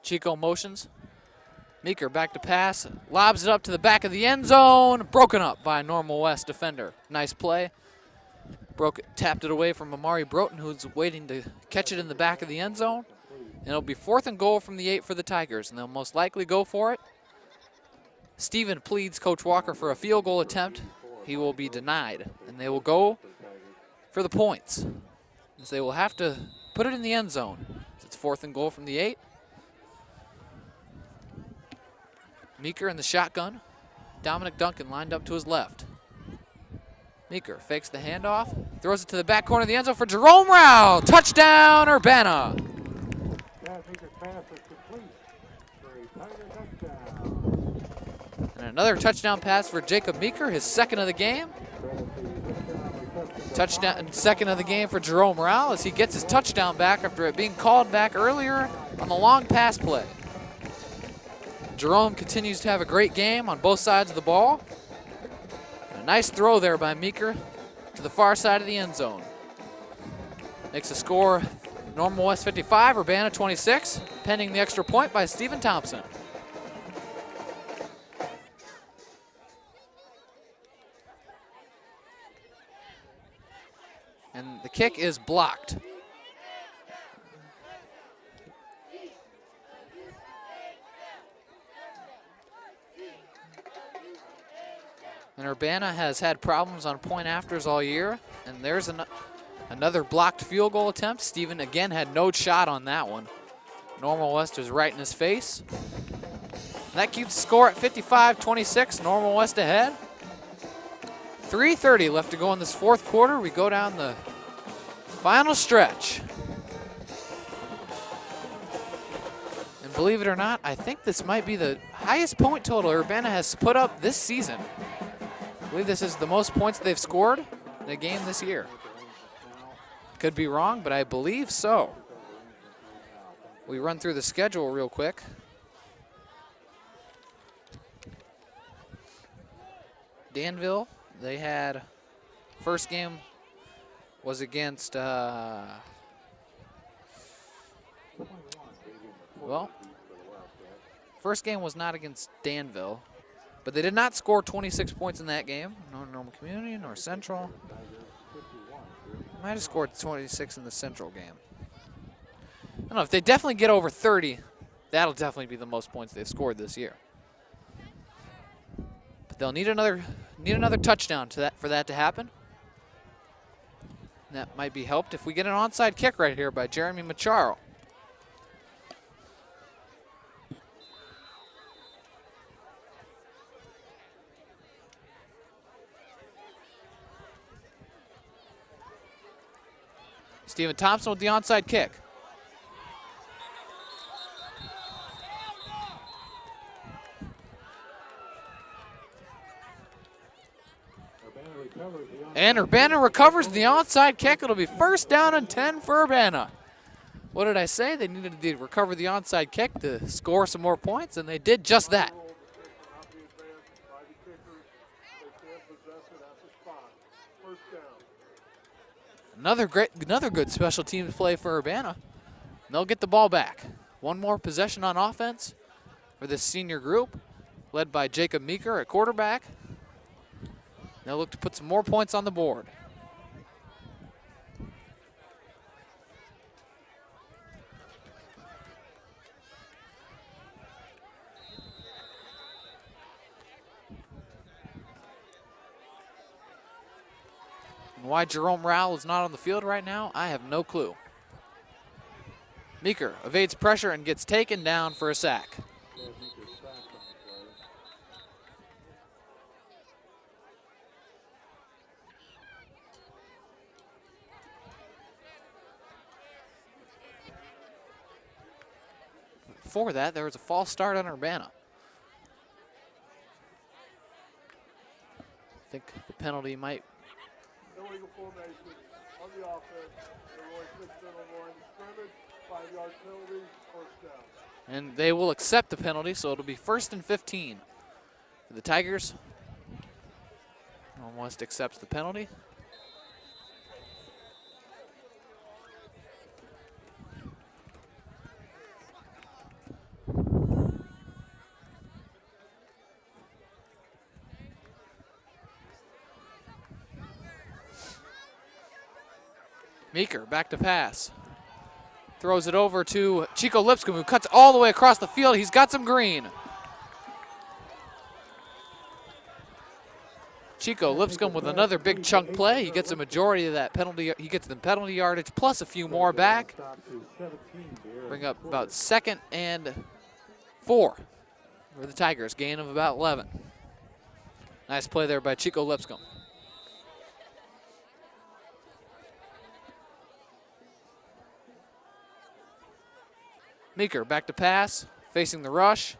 Chico motions. Meeker back to pass. Lobs it up to the back of the end zone. Broken up by a Normal West defender. Nice play. Tapped it away from Amari Broughton, who's waiting to catch it in the back of the end zone. And it'll be 4th and goal from the 8 for the Tigers, and they'll most likely go for it. Steven pleads Coach Walker for a field goal attempt. He will be denied, and they will go for the points, as they will have to put it in the end zone. So it's 4th and goal from the 8. Meeker in the shotgun. Dominic Duncan lined up to his left. Meeker fakes the handoff, throws it to the back corner of the end zone for Jerome Rao. Touchdown, Urbana. And another touchdown pass for Jacob Meeker, his 2nd of the game. Touchdown, 2nd of the game for Jerome Rao as he gets his touchdown back after it being called back earlier on the long pass play. Jerome continues to have a great game on both sides of the ball. And a nice throw there by Meeker to the far side of the end zone. Makes the score Normal West 55, Urbana 26, pending the extra point by Steven Thompson. And the kick is blocked. And Urbana has had problems on point afters all year. And there's another blocked field goal attempt. Steven again had no shot on that one. Normal West is right in his face. And that keeps the score at 55-26, Normal West ahead. 3:30 left to go in this 4th quarter. We go down the final stretch. And believe it or not, I think this might be the highest point total Urbana has put up this season. I believe this is the most points they've scored in a game this year. Could be wrong, but I believe so. We run through the schedule real quick. Danville, they had, first game was against, first game was not against Danville, but they did not score 26 points in that game. Nor Normal Community, nor Central. Might have scored 26 in the Central game. I don't know, if they definitely get over 30, that'll definitely be the most points they've scored this year. But they'll need another touchdown for that to happen. And that might be helped if we get an onside kick right here by Jeremy Macharo. Steven Thompson with the onside kick. And Urbana recovers the onside kick. It'll be first down and 10 for Urbana. What did I say? They needed to recover the onside kick to score some more points, and they did just that. Another good special teams play for Urbana. They'll get the ball back. One more possession on offense for this senior group, led by Jacob Meeker at quarterback. They'll look to put some more points on the board. And why Jerome Rowell is not on the field right now, I have no clue. Meeker evades pressure and gets taken down for a sack. Before that, there was a false start on Urbana. I think the penalty might. Illegal formation on the offense. They're only 6 men on the line of scrimmage. 5-yard penalty, first down. And they will accept the penalty, so it'll be 1st and 15 for the Tigers. Almost accepts the penalty. Meeker back to pass. Throws it over to Chico Lipscomb, who cuts all the way across the field. He's got some green. Chico Lipscomb with another big chunk play. He gets a majority of that penalty. He gets the penalty yardage plus a few more back. Bring up about 2nd and 4 for the Tigers. Gain of about 11. Nice play there by Chico Lipscomb. Meeker back to pass, facing the rush.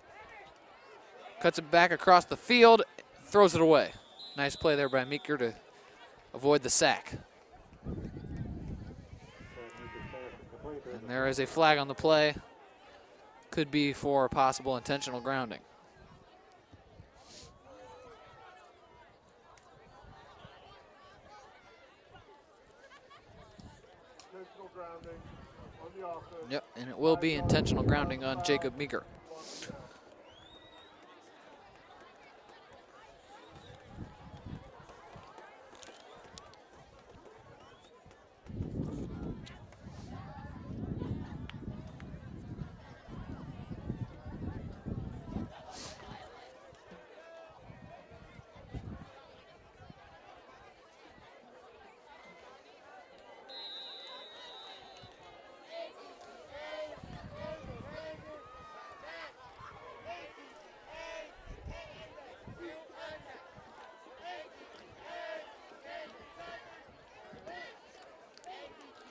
Cuts it back across the field, throws it away. Nice play there by Meeker to avoid the sack. And there is a flag on the play. Could be for possible intentional grounding. Intentional grounding on the offense. Yep, and it will be intentional grounding on Jacob Meeker.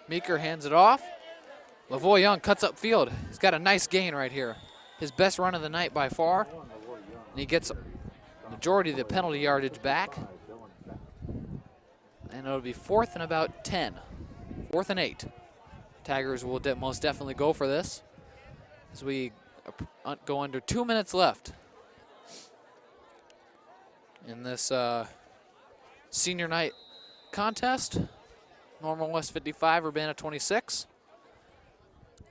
Meeker hands it off. Lavoy Young cuts up field. He's got a nice gain right here. His best run of the night by far. And he gets majority of the penalty yardage back. And it'll be 4th and about 10. 4th and 8. Tigers will most definitely go for this as we go under 2 minutes left in this senior night contest. Normal West 55, Urbana 26.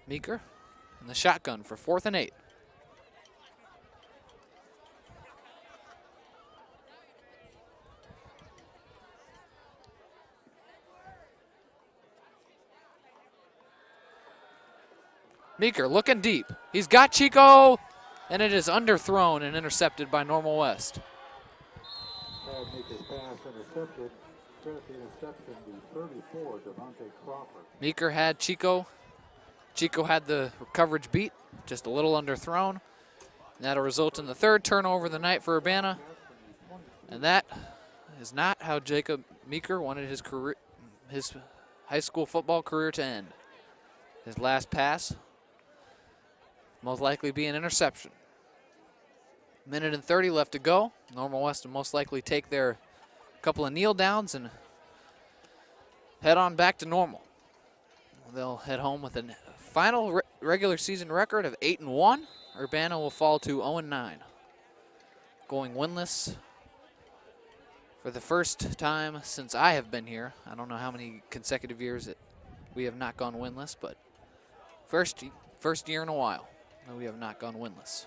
Meeker in the shotgun for 4th and 8. Meeker looking deep. He's got Chico, and it is underthrown and intercepted by Normal West. Meeker had Chico. Chico had the coverage beat, just a little underthrown. And that'll result in the 3rd turnover of the night for Urbana. And that is not how Jacob Meeker wanted his high school football career to end. His last pass most likely be an interception. 1:30 left to go. Normal West will most likely take their couple of kneel downs, and head on back to normal. They'll head home with a final regular season record of 8-1. Urbana will fall to 0-9, going winless for the first time since I have been here. I don't know how many consecutive years that we have not gone winless, but first year in a while that we have not gone winless.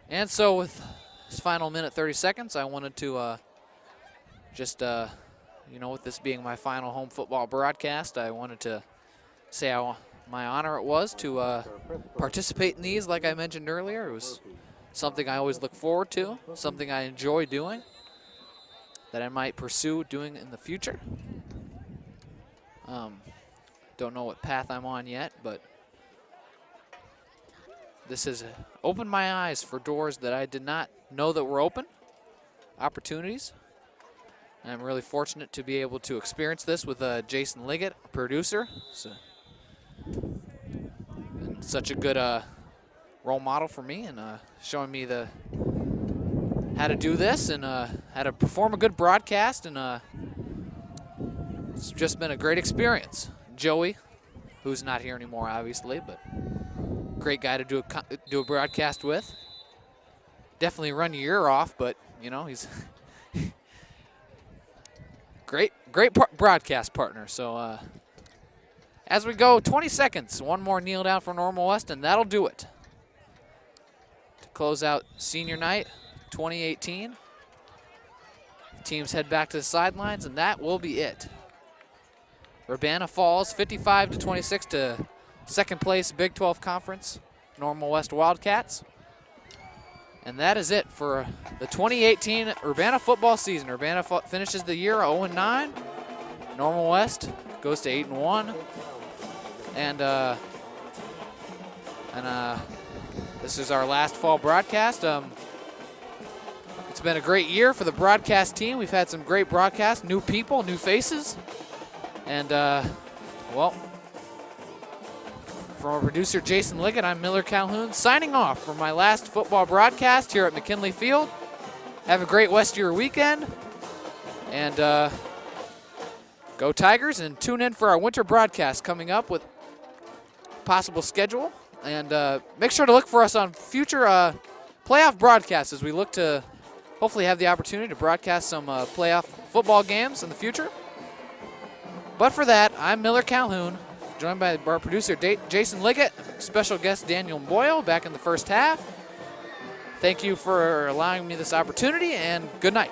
And so with this final minute 30 seconds, I wanted to with this being my final home football broadcast, I wanted to say how my honor it was to participate in these. Like I mentioned earlier, it was something I always look forward to, something I enjoy doing, that I might pursue doing in the future. Don't know what path I'm on yet, but this has opened my eyes for doors that I did not know that were open, opportunities. And I'm really fortunate to be able to experience this with Jason Liggett, a producer. And such a good role model for me, and showing me how to do this and how to perform a good broadcast. And it's just been a great experience. Joey, who's not here anymore, obviously, but great guy to do a broadcast with. Definitely run your ear off, but he's great broadcast partner. So as we go, 20 seconds, one more kneel down for Normal West, and that'll do it to close out senior night 2018. The teams head back to the sidelines, and that will be it. Urbana falls 55-26 to second place Big 12 Conference Normal West Wildcats. And that is it for the 2018 Urbana football season. Urbana finishes the year 0-9. Normal West goes to 8-1. And this is our last fall broadcast. It's been a great year for the broadcast team. We've had some great broadcasts, new people, new faces. And, from our producer, Jason Liggett, I'm Miller Calhoun, signing off for my last football broadcast here at McKinley Field. Have a great rest of your weekend. And go Tigers, and tune in for our winter broadcast coming up with possible schedule. And make sure to look for us on future playoff broadcasts as we look to hopefully have the opportunity to broadcast some playoff football games in the future. But for that, I'm Miller Calhoun, joined by our producer, Jason Liggett, special guest Daniel Boyle back in the first half. Thank you for allowing me this opportunity, and good night.